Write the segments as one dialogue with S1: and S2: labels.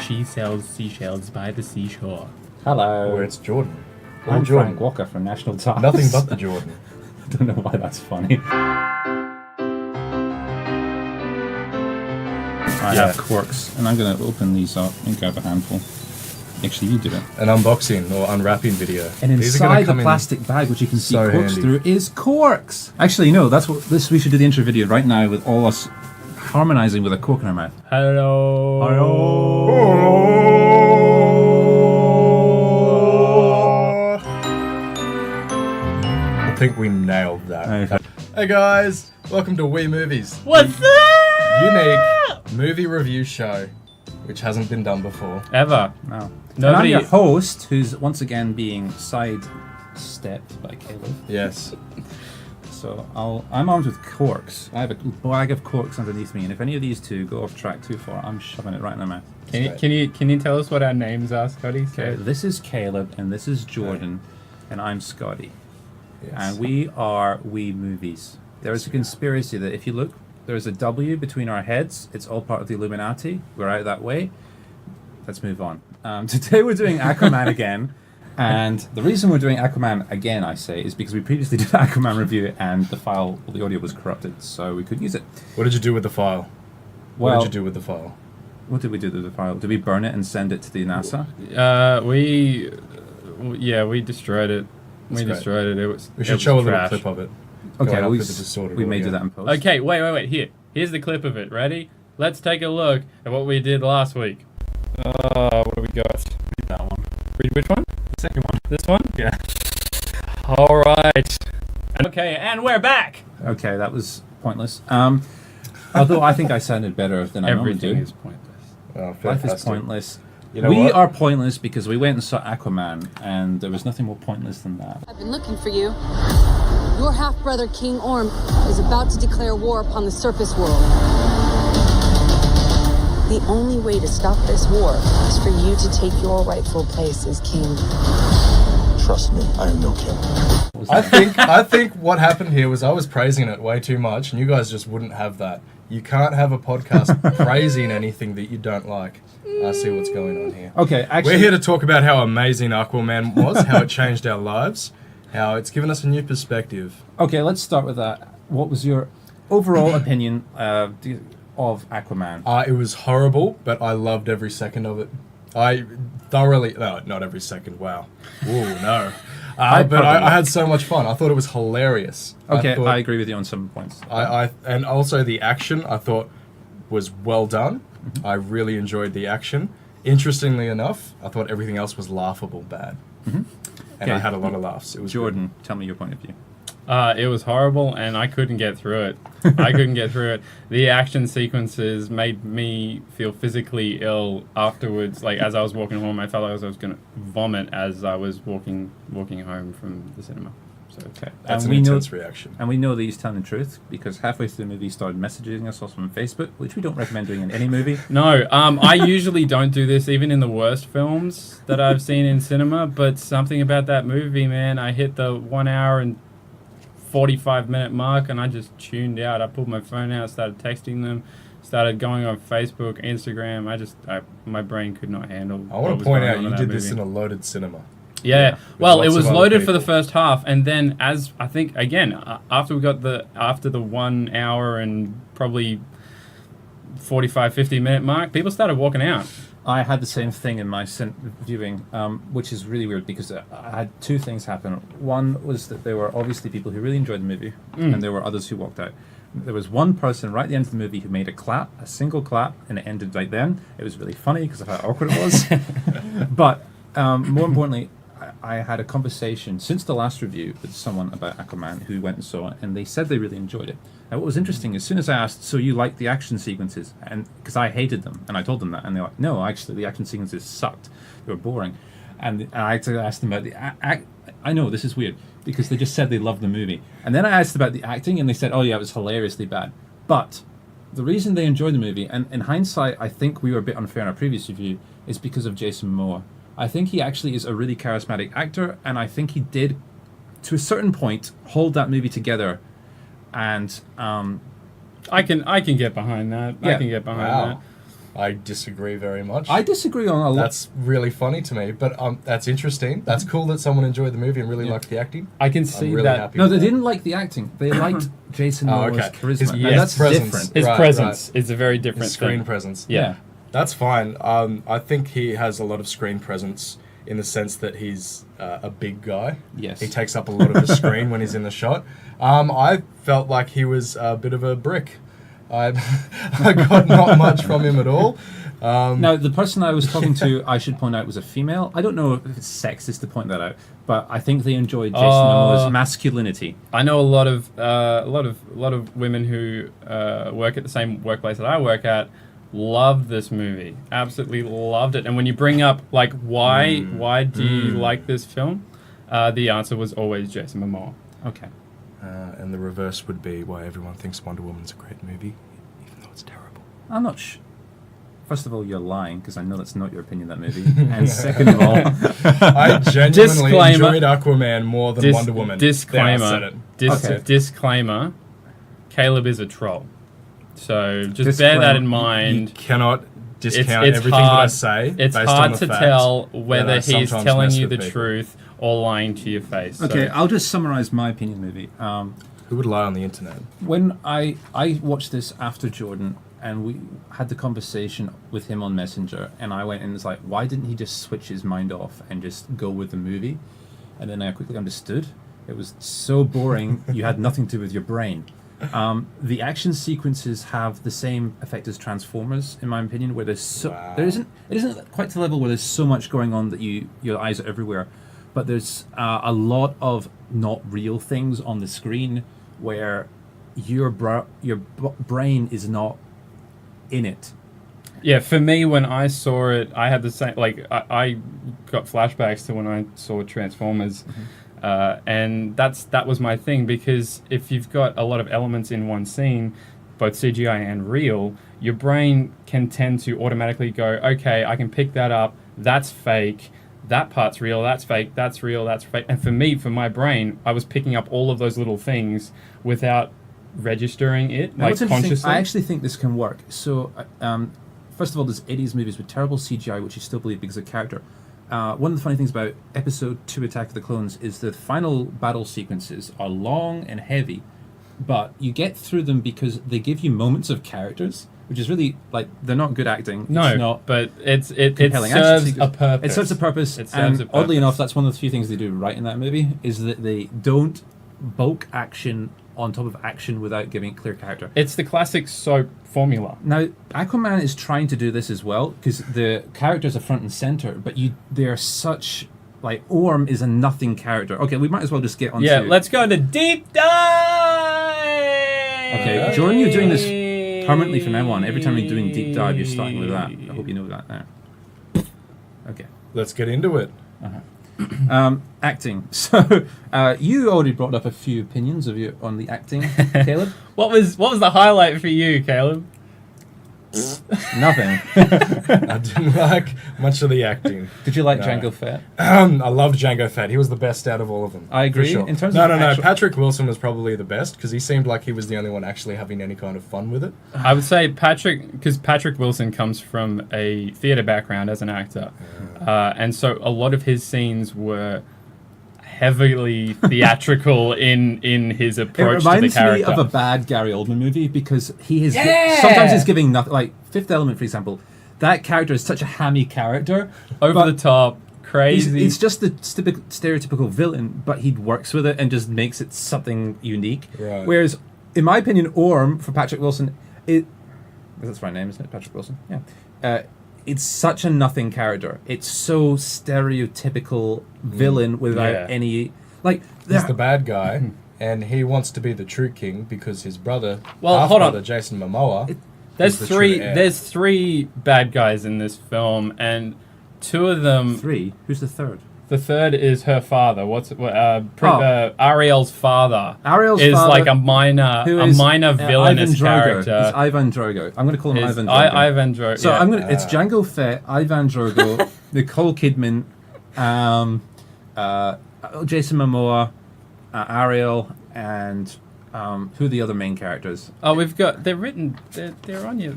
S1: She sells seashells by the seashore.
S2: Hello.
S3: Where it's Jordan.
S2: I'm
S3: Jordan.
S2: Frank Walker from National Times.
S3: Nothing but the Jordan.
S2: I don't know why that's funny. I have corks, and I'm going to open these up and grab a handful. Actually, you do it.
S3: An unboxing or unwrapping video.
S2: And inside the plastic bag, which you can see
S3: so
S2: corks
S3: handy.
S2: through, is corks. Actually, no, that's what this. We should do the intro video right now with all us harmonizing with a cork in our mouth.
S1: Hello.
S3: I think we nailed that. Hey guys, welcome to We Movies.
S1: What's that?
S3: Unique movie review show, which hasn't been done before.
S1: Ever.
S2: No.
S1: Nobody.
S2: And I'm your host, who's once again being sidestepped by Caleb.
S3: Yes.
S2: So I'm armed with corks. I have a bag of corks underneath me, and if any of these two go off track too far, I'm shoving it right in their mouth.
S1: Can you tell us what our names are, Scotty?
S2: Okay, this is Caleb, and this is Jordan, and I'm Scotty.
S3: Yes.
S2: And we are We Movies. There is a conspiracy that if you look, there is a W between our heads. It's all part of the Illuminati. We're out that way. Let's move on. Today we're doing Aquaman again. And the reason we're doing Aquaman again, I say, is because we previously did an Aquaman review and the audio was corrupted, so we couldn't use it.
S3: What did you do with the file?
S2: Well,
S3: What did you do with the file?
S2: What did we do with the file? Did we burn it and send it to the NASA?
S1: We destroyed it.
S3: That's great.
S1: Destroyed it.
S3: We should show a little clip of it.
S2: Okay,
S3: Going up
S2: we
S3: with the distorted
S2: may do
S3: audio.
S2: that in post.
S1: Okay, wait. Here's the clip of it. Ready? Let's take a look at what we did last week.
S4: What do we got? Read that one. Read which one?
S2: The second one.
S4: This one? Yeah. All right.
S1: Okay, and we're back.
S2: Okay, that was pointless. Although I think I sounded better than I normally
S1: Everything
S2: do.
S1: is pointless.
S3: Oh,
S2: Life
S3: fantastic.
S2: is pointless.
S3: You know
S2: We
S3: what?
S2: are pointless because we went and saw Aquaman, and there was nothing more pointless than that.
S5: I've been looking for you. Your half-brother, King Orm, is about to declare war upon the surface world. The only way to stop this war is for you to take your rightful place as king.
S6: Trust me, I am no king.
S3: I think what happened here was I was praising it way too much, and you guys just wouldn't have that. You can't have a podcast praising anything that you don't like. I see what's going on here.
S2: Okay, actually,
S3: We're here to talk about how amazing Aquaman was, how it changed our lives, how it's given us a new perspective.
S2: okay, let's start with that. What was your overall opinion of Aquaman?
S3: It was horrible, but I loved every second of it. I thoroughly... No, not every second, wow. Ooh, no. But I had so much fun. I thought it was hilarious.
S2: Okay,
S3: thought-
S2: I agree with you on some points.
S3: and also the action I thought was well done. I really enjoyed the action. Interestingly enough, I thought everything else was laughable bad. And
S2: Okay.
S3: I had a lot of laughs. It was
S2: Jordan, tell me your point of view.
S1: It was horrible, and I couldn't get through it. The action sequences made me feel physically ill afterwards. Like, as I was walking home, I felt like I was going to vomit as I was walking home from the cinema. So,
S2: Okay,
S3: That's
S2: and
S3: an
S2: we know,
S3: intense reaction.
S2: and we know that he's telling the truth because halfway through the movie he started messaging us also on Facebook, which we don't recommend doing in any movie.
S1: No, I usually don't do this, even in the worst films that I've seen in cinema, but something about that movie, man, I hit the 1 hour and 45-minute mark, and I just tuned out. I pulled my phone out, started texting them, started going on Facebook, Instagram. My brain could not handle.
S3: I want to point out you did this in a loaded cinema.
S1: Yeah, well, it
S3: lots
S1: was
S3: of other
S1: loaded for the
S3: people.
S1: first half, and then as I think again after the 1 hour and probably 45-50 minute mark, people started walking out.
S2: I had the same thing in my viewing, which is really weird because I had two things happen. One was that there were obviously people who really enjoyed the movie, and there were others who walked out. There was one person right at the end of the movie who made a single clap, and it ended right then. It was really funny because of how awkward it was. But more importantly, I had a conversation since the last review with someone about Aquaman who went and saw it, and they said they really enjoyed it. And what was interesting, as soon as I asked, so you like the action sequences? And because I hated them, and I told them that, and they're like, no, actually, the action sequences sucked. They were boring. And I actually asked them about the I know, this is weird, because they just said they loved the movie. And then I asked about the acting, and they said, oh yeah, it was hilariously bad. But the reason they enjoyed the movie, and in hindsight, I think we were a bit unfair in our previous review, is because of Jason Momoa. I think he actually is a really charismatic actor, and I think he did to a certain point, hold that movie together, and
S1: I can get behind that. I
S2: Yeah.
S1: can get behind
S3: Wow. I disagree very much.
S2: I disagree on a lot.
S3: That's really funny to me, but that's interesting. That's cool that someone enjoyed the movie and really liked the acting.
S1: that. I can
S3: I'm
S1: see
S3: really
S1: that.
S3: happy
S2: No,
S3: with
S2: they
S3: that.
S2: didn't like the acting. They liked Jason Momoa's
S3: okay.
S2: charisma.
S3: His-
S2: and
S3: yes,
S2: that's
S3: presence.
S2: different.
S1: His
S3: Right,
S1: presence is a very different
S3: His screen
S1: thing.
S3: presence.
S2: Yeah.
S3: That's fine. I think he has a lot of screen presence in the sense that he's a big guy.
S2: Yes.
S3: He takes up a lot of the screen when he's in the shot. I felt like he was a bit of a brick. I got not much from him at all.
S2: Now, the person I was talking to, I should point out, was a female. I don't know if it's sexist to point that out, but I think they enjoyed Jason Momoa's masculinity.
S1: I know a lot of women who work at the same workplace that I work at. Loved this movie, absolutely loved it. And when you bring up like why do you like this film, the answer was always Jason Momoa.
S2: Okay.
S3: And the reverse would be why everyone thinks Wonder Woman's a great movie, even though it's terrible.
S2: I'm not First of all, you're lying, because I know that's not your opinion of that movie. And second of all,
S3: I genuinely
S1: Disclaimer.
S3: enjoyed Aquaman more than Wonder Woman. There, I said
S1: Disclaimer.
S3: it.
S2: Okay.
S1: Disclaimer. Caleb is a troll, so just bear
S2: Disclaimer.
S1: that in
S3: You
S1: mind.
S3: cannot discount
S1: It's
S3: everything that I
S1: hard-
S3: say.
S1: It's
S3: based
S1: hard
S3: on the
S1: to
S3: fact
S1: tell
S3: that
S1: whether
S3: I
S1: he's
S3: sometimes
S1: telling
S3: mess
S1: you
S3: with
S1: the
S3: people.
S1: truth or lying to your face.
S2: okay,
S1: So,
S2: I'll just summarize my opinion of the movie.
S3: Who would lie on the internet?
S2: When I watched this after Jordan, and we had the conversation with him on Messenger, and I went and was like, why didn't he just switch his mind off and just go with the movie? And then I quickly understood. It was so boring, you had nothing to do with your brain. The action sequences have the same effect as Transformers, in my opinion, where there's
S3: Wow.
S2: it isn't quite to the level where there's so much going on that your eyes are everywhere, but there's a lot of not real things on the screen where your brain is not in it.
S1: yeah, for me, when I saw it, I had the same. Like, I got flashbacks to when I saw Transformers, and that was my thing. Because if you've got a lot of elements in one scene, both CGI and real, your brain can tend to automatically go, okay, I can pick that up. That's fake. That part's real. That's fake. That's real. That's fake. And for me, for my brain, I was picking up all of those little things without registering it,
S2: Now,
S1: like
S2: what's interesting,
S1: consciously.
S2: I actually think this can work. So, first of all, there's 80s movies with terrible CGI, which you still believe because of character. One of the funny things about Episode 2 Attack of the Clones is the final battle sequences are long and heavy, but you get through them because they give you moments of characters, which is really, like, they're not good acting.
S1: No,
S2: it's not
S1: but it
S2: compelling.
S1: serves
S2: Action
S1: a
S2: sequence-
S1: purpose.
S2: It serves a purpose,
S1: It serves
S2: and
S1: a purpose.
S2: oddly enough, that's one of the few things they do right in that movie, is that they don't bulk action on top of action without giving it clear character.
S1: It's the classic soap formula.
S2: Now, Aquaman is trying to do this as well, because the characters are front and center, but they're such, like, Orm is a nothing character. Okay, we might as well just get on
S1: Yeah,
S2: to...
S1: let's go into deep dive.
S2: Okay, Jordan, you're doing this permanently from now on. Every time you're doing deep dive, you're starting with that. I hope you know that now. Okay.
S3: Let's get into it.
S2: Acting. So, you already brought up a few opinions of you on the acting, Caleb.
S1: What was the highlight for you, Caleb?
S2: Nothing.
S3: I didn't like much of the acting.
S2: Did you like
S3: No.
S2: Django Fett?
S3: I loved Django Fett. He was the best out of all of them.
S2: I agree.
S3: For sure.
S2: In terms
S3: no,
S2: of
S3: no, no.
S2: actual-
S3: Patrick Wilson was probably the best because he seemed like he was the only one actually having any kind of fun with it.
S1: I would say because Patrick Wilson comes from a theater background as an actor, and so a lot of his scenes were heavily theatrical in his
S2: It
S1: approach to the
S2: reminds me
S1: character.
S2: of a bad Gary Oldman movie because he is
S1: Yeah!
S2: sometimes he's giving nothing. Like Fifth Element, for example, that character is such a hammy character,
S1: Over
S2: but
S1: the top, crazy.
S2: He's just the stereotypical villain, but he works with it and just makes it something unique.
S3: Right.
S2: Whereas, in my opinion, Orm for Patrick Wilson, that's the right name, isn't it? Patrick Wilson. Yeah. It's such a nothing character. It's so stereotypical villain without
S1: Yeah.
S2: any like.
S3: He's the bad guy, and he wants to be the true king because his brother,
S1: Well,
S3: half
S1: hold on.
S3: brother Jason Momoa,
S1: There's
S3: is the true heir.
S1: There's three bad guys in this film, and two of them.
S2: Three. Who's the third?
S1: The third is her father. Ariel's father.
S2: Ariel's
S1: is
S2: father,
S1: like a minor villainous
S2: Ivan Drogo.
S1: character.
S2: It's Ivan Drogo. I'm going to call him
S1: Is
S2: Ivan Drogo.
S1: Ivan Drogo.
S2: So
S1: yeah.
S2: I'm gonna. It's Django Fett, Ivan Drogo, Nicole Kidman, Jason Momoa, Ariel, and who are the other main characters?
S1: Oh, we've got. They're written. They're on your.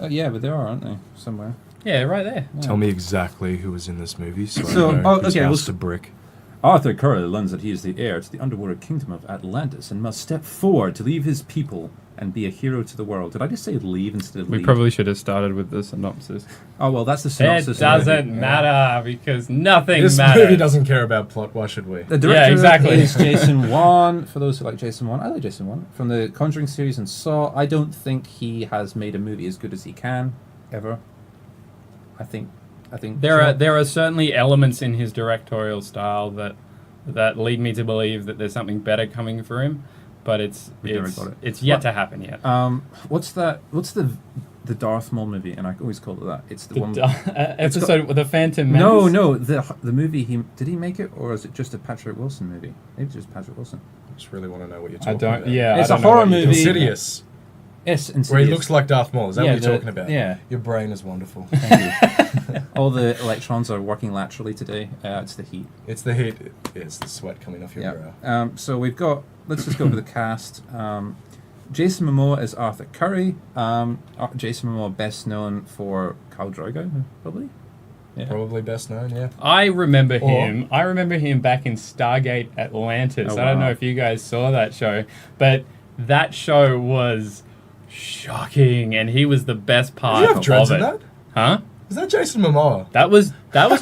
S2: Yeah, but they are, aren't they? Somewhere.
S1: Yeah, right there.
S3: Tell me exactly who was in this movie, so
S2: So,
S3: I know whose
S2: okay,
S3: house
S2: we'll
S3: to brick.
S2: Arthur Curry learns that he is the heir to the underwater kingdom of Atlantis and must step forward to leave his people and be a hero to the world. Did I just say leave instead of
S1: We
S2: leave?
S1: probably should have started with the synopsis.
S2: Oh, well, that's the
S1: It
S2: synopsis.
S1: doesn't matter because nothing
S3: This
S1: matters.
S3: movie doesn't care about plot. Why should we?
S2: The director
S1: Yeah, exactly.
S2: is Jason Wan. For those who like Jason Wan, I like Jason Wan. From the Conjuring series and Saw, I don't think he has made a movie as good as he can, ever. I think
S1: There are certainly elements in his directorial style that lead me to believe that there's something better coming for him, but it's
S2: never got it.
S1: it's yet to happen yet.
S2: What's that? What's the Darth Maul movie? And I always call it that. It's the one.
S1: Episode with the Phantom Menace.
S2: No, the movie. Did he make it, or is it just a Patrick Wilson movie? Maybe it's just Patrick Wilson.
S3: I just really want to know what you're
S1: I
S3: talking
S1: don't.
S3: about.
S1: Yeah,
S2: It's
S1: I
S2: a
S1: don't know
S2: horror
S1: what you're
S2: movie.
S1: talking about.
S3: Insidious,
S2: Yes, Insidious.
S3: where he looks like Darth Maul. Is that
S2: Yeah,
S3: what you're talking about?
S2: yeah.
S3: Your brain is wonderful.
S2: Thank you. All the electrons are working laterally today. It's the heat.
S3: It's the heat. It's the sweat coming off your brow.
S2: So we've got. Let's just go over the cast. Jason Momoa is Arthur Curry. Jason Momoa best known for Khal Drogo, probably. Yeah.
S3: Probably best known, yeah.
S1: I remember
S3: Or-
S1: him. I remember him back in Stargate Atlantis.
S2: Oh,
S1: I don't
S2: wow.
S1: know if you guys saw that show, but that show was shocking, and he was the best
S3: Did
S1: part
S3: you have dreads
S1: of
S3: in
S1: it.
S3: that?
S1: Huh?
S3: Is that Jason Momoa?
S1: That was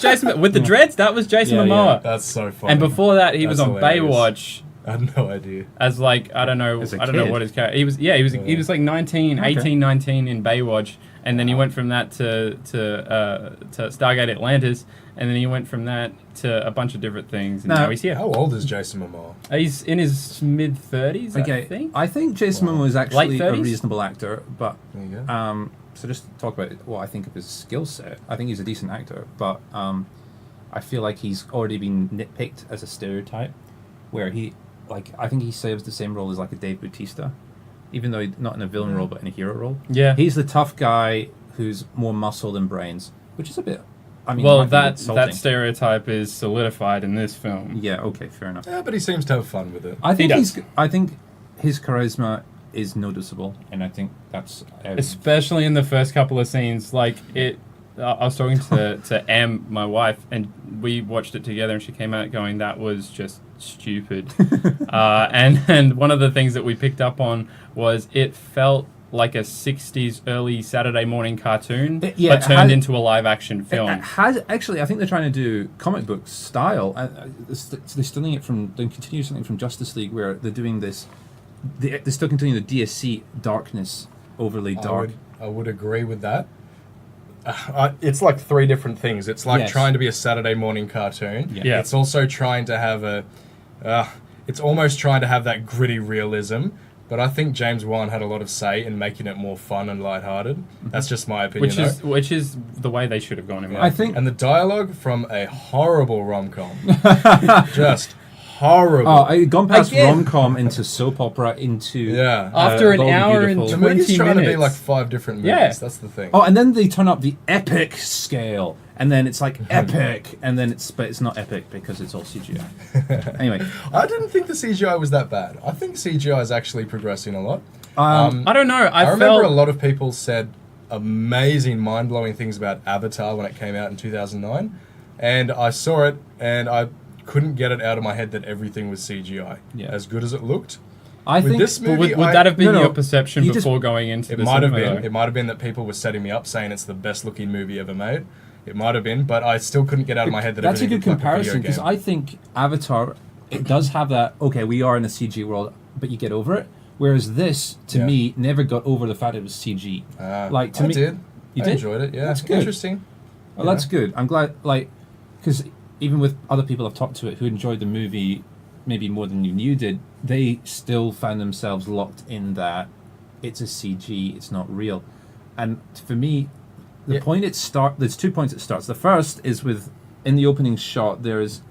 S1: Jason with the dreads. That was Jason
S2: Yeah,
S1: Momoa.
S3: That's so funny.
S1: And before that, he was
S3: That's
S1: on
S3: hilarious.
S1: Baywatch
S3: I had no idea.
S1: as like I don't know
S2: As a
S1: I don't know
S2: kid.
S1: what his character. He was like 19,
S2: Okay.
S1: 18, 19 in Baywatch, and then he went from that to Stargate Atlantis, and then he went from that to a bunch of different things, and
S2: Now-
S1: now he's here.
S3: How old is Jason Momoa?
S1: He's in his mid 30s,
S2: Okay,
S1: I think.
S2: Jason Momoa is actually a
S1: 30s?
S2: reasonable actor, but
S3: There you go.
S2: so just to talk about what I think of his skill set. I think he's a decent actor, but I feel like he's already been nitpicked as a stereotype, where I think he serves the same role as like a Dave Bautista, even though he's not in a villain role but in a hero role.
S1: Yeah.
S2: He's the tough guy who's more muscle than brains, which is a bit. I mean,
S1: Well,
S2: might be a bit
S1: that
S2: insulting.
S1: stereotype is solidified in this film.
S2: Yeah. Okay. Fair enough.
S3: Yeah, but he seems to have fun with it.
S2: I think
S1: does.
S2: I think his charisma is noticeable, and I think that's.
S1: Especially in the first couple of scenes, like it. I was talking to Em, my wife, and we watched it together, and she came out going, "That was just stupid." And one of the things that we picked up on was it felt like a 60s early Saturday morning cartoon,
S2: Yeah,
S1: but turned into a live action film.
S2: It has actually. I think they're trying to do comic book style. They're stealing it from. They continue something from Justice League, where they're doing this. They're still continuing the DSC darkness, overly dark.
S3: I would agree with that. It's like three different things. It's like
S2: Yes.
S3: trying to be a Saturday morning cartoon.
S1: Yeah.
S3: It's also trying to have it's almost trying to have that gritty realism. But I think James Wan had a lot of say in making it more fun and lighthearted. That's just my opinion.
S1: Which is the way they should have gone in.
S2: I think.
S3: And the dialogue from a horrible rom-com. Just horrible.
S2: Oh, I'd gone past
S1: Again.
S2: rom-com into soap opera into
S3: Yeah.
S1: After an
S2: Bold and
S1: hour and
S2: Beautiful.
S3: The
S1: 20
S3: movie's trying to be
S1: minutes.
S3: like 5 different movies.
S1: Yeah.
S3: That's the thing.
S2: Oh, and then they turn up the epic scale, and then it's like epic, and then but it's not epic because it's all CGI. Anyway,
S3: I didn't think the CGI was that bad. I think CGI is actually progressing a lot.
S1: I don't know.
S3: I remember a lot of people said amazing, mind-blowing things about Avatar when it came out in 2009, and I saw it, and I couldn't get it out of my head that everything was CGI.
S2: Yeah.
S3: As good as it looked.
S2: I
S3: With
S2: think
S3: this
S1: But
S3: movie,
S1: would that have been
S2: No,
S1: your perception
S2: you just-
S1: before going into
S3: It
S1: the
S3: might have
S1: cinema,
S3: been.
S1: though?
S3: It might have been that people were setting me up saying it's the best-looking movie ever made. It might have been, but I still couldn't get out of my head that
S2: that's a
S3: everything
S2: good
S3: looked like a
S2: comparison
S3: video
S2: because
S3: game.
S2: I think Avatar it does have that. Okay, we are in a CG world, but you get over it. Whereas this, to
S3: Yeah.
S2: me, never got over the fact it was CG. Like to
S3: I
S2: me,
S3: did.
S2: You
S3: I
S2: did?
S3: enjoyed it. Yeah,
S2: That's good.
S3: Interesting.
S2: Well, that's good. I'm glad, because even with other people I've talked to it who enjoyed the movie maybe more than you did, they still found themselves locked in that it's a CG, it's not real. And for me, the
S3: Yeah.
S2: point there's 2 points it starts. The first is with, in the opening shot, there is,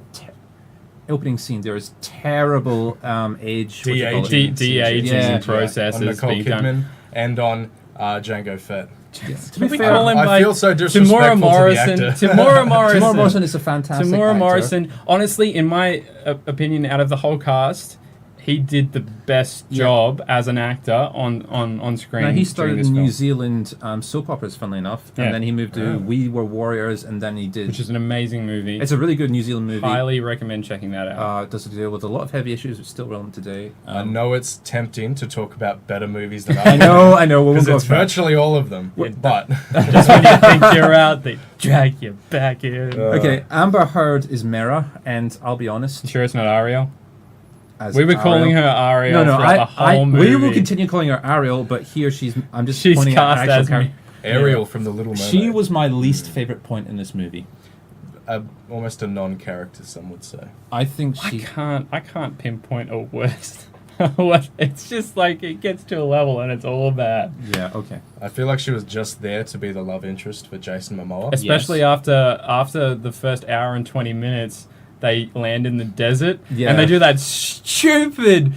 S2: opening scene, there is terrible age. what do you call it?
S3: De-aging.
S1: De-aging
S2: Yeah.
S1: processes
S3: On Nicole
S1: being
S3: Kidman
S1: done.
S3: and on Django Fett.
S2: To be
S1: we
S2: fair,
S1: call him
S3: I
S1: like
S3: feel so
S1: Tamora
S3: disrespectful
S1: Morrison?
S3: to the actor.
S1: Tamora Morrison.
S2: Tamora Morrison is a fantastic
S1: Tamora
S2: actor.
S1: Morrison, honestly, in my opinion, out of the whole cast, he did the best job as an actor on screen.
S2: Now, he started
S1: during this
S2: in New
S1: film,
S2: Zealand soap operas, funnily enough,
S1: Yeah.
S2: and then he moved to We Were Warriors, and then he did.
S1: which is an amazing movie.
S2: It's a really good New Zealand movie.
S1: Highly recommend checking that out.
S2: It does deal with a lot of heavy issues, which is still relevant today.
S3: I know it's tempting to talk about better movies than
S2: I know. We won't
S3: Because
S2: go
S3: it's
S2: for it.
S3: virtually all of them. But
S1: Just when you think you're out, they drag you back in.
S2: Okay, Amber Heard is Mera, and I'll be honest.
S1: Sure, it's not Ariel.
S2: As
S1: We were calling her Ariel
S2: No,
S1: throughout the whole movie.
S2: we will continue calling her Ariel, but here I'm just
S1: She's
S2: pointing at
S1: cast
S2: her actual
S1: as me.
S2: character.
S3: Ariel from The Little Mermaid.
S2: She was my least favorite point in this movie.
S3: Almost a non-character, some would say.
S2: I think
S1: I
S2: she.
S1: can't pinpoint a worst. It's just like it gets to a level and it's all bad.
S2: Yeah. Okay.
S3: I feel like she was just there to be the love interest for Jason Momoa.
S1: Especially after the first hour and 20 minutes, they land in the desert
S2: Yeah.
S1: and they do that stupid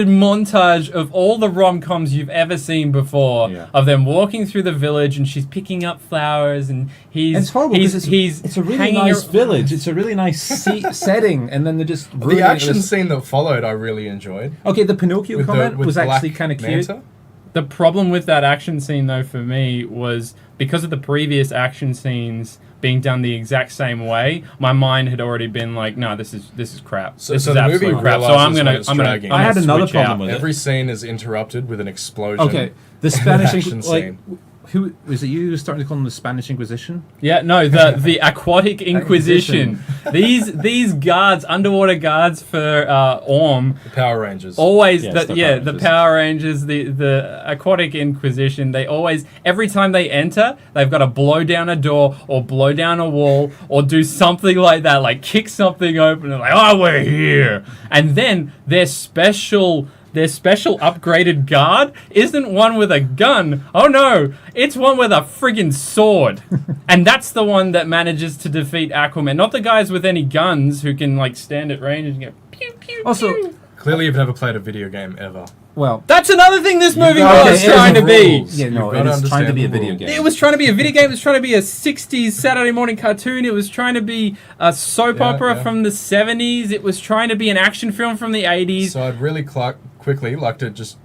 S1: montage of all the rom-coms you've ever seen before,
S2: Yeah.
S1: of them walking through the village and she's picking up flowers and he's
S2: And it's horrible because
S1: he's
S2: it's a really
S1: hanging
S2: nice
S1: ar-
S2: village. It's a really nice setting, and then they just ruin
S3: The
S2: it
S3: action
S2: with-
S3: scene that followed, I really enjoyed.
S2: Okay, the Pinocchio
S3: With
S2: comment
S3: with
S2: was actually
S3: Black
S2: kind of cute.
S3: Manta.
S1: The problem with that action scene, though, for me, was because of the previous action scenes being done the exact same way. My mind had already been like, "No, this is crap.
S3: So
S1: This
S3: the
S1: is
S3: movie
S1: absolute crap." So
S3: realizes
S1: I'm
S3: when
S1: gonna,
S3: it's
S1: I'm gonna.
S3: dragging.
S2: I had another
S1: switch
S2: problem
S1: out.
S2: with it.
S3: Every scene is interrupted with an explosion.
S2: Okay, the Spanish
S3: action
S2: like
S3: scene.
S2: who was it? You who was starting to call them the Spanish Inquisition?
S1: Yeah, no, the Aquatic Inquisition. these guards, underwater guards for Orm.
S3: The Power Rangers.
S1: Always,
S2: Yes,
S1: the
S2: the Power
S1: the
S2: Rangers.
S1: Power Rangers, the Aquatic Inquisition. They always, every time they enter, they've got to blow down a door or blow down a wall or do something like that, like kick something open and like, oh, we're here. And then their special upgraded guard isn't one with a gun. Oh no, it's one with a friggin' sword. And that's the one that manages to defeat Aquaman. Not the guys with any guns who can like stand at range and go pew pew.
S2: Also,
S1: pew.
S3: Clearly, you've never played a video game ever.
S2: well,
S1: That's another thing this movie
S3: gotta
S1: was
S2: understand
S1: trying to
S3: the
S1: be.
S3: rules.
S2: yeah, no,
S3: You've
S2: it
S3: gotta
S2: is trying to
S3: understand
S2: be a
S3: the
S2: video
S3: rules.
S2: game.
S1: It was trying to be a video game. It was trying to be a 60s Saturday morning cartoon. It was trying to be a soap
S3: Yeah,
S1: opera
S3: yeah.
S1: from the 70s. It was trying to be an action film from the 80s.
S3: So I'd really quickly like to just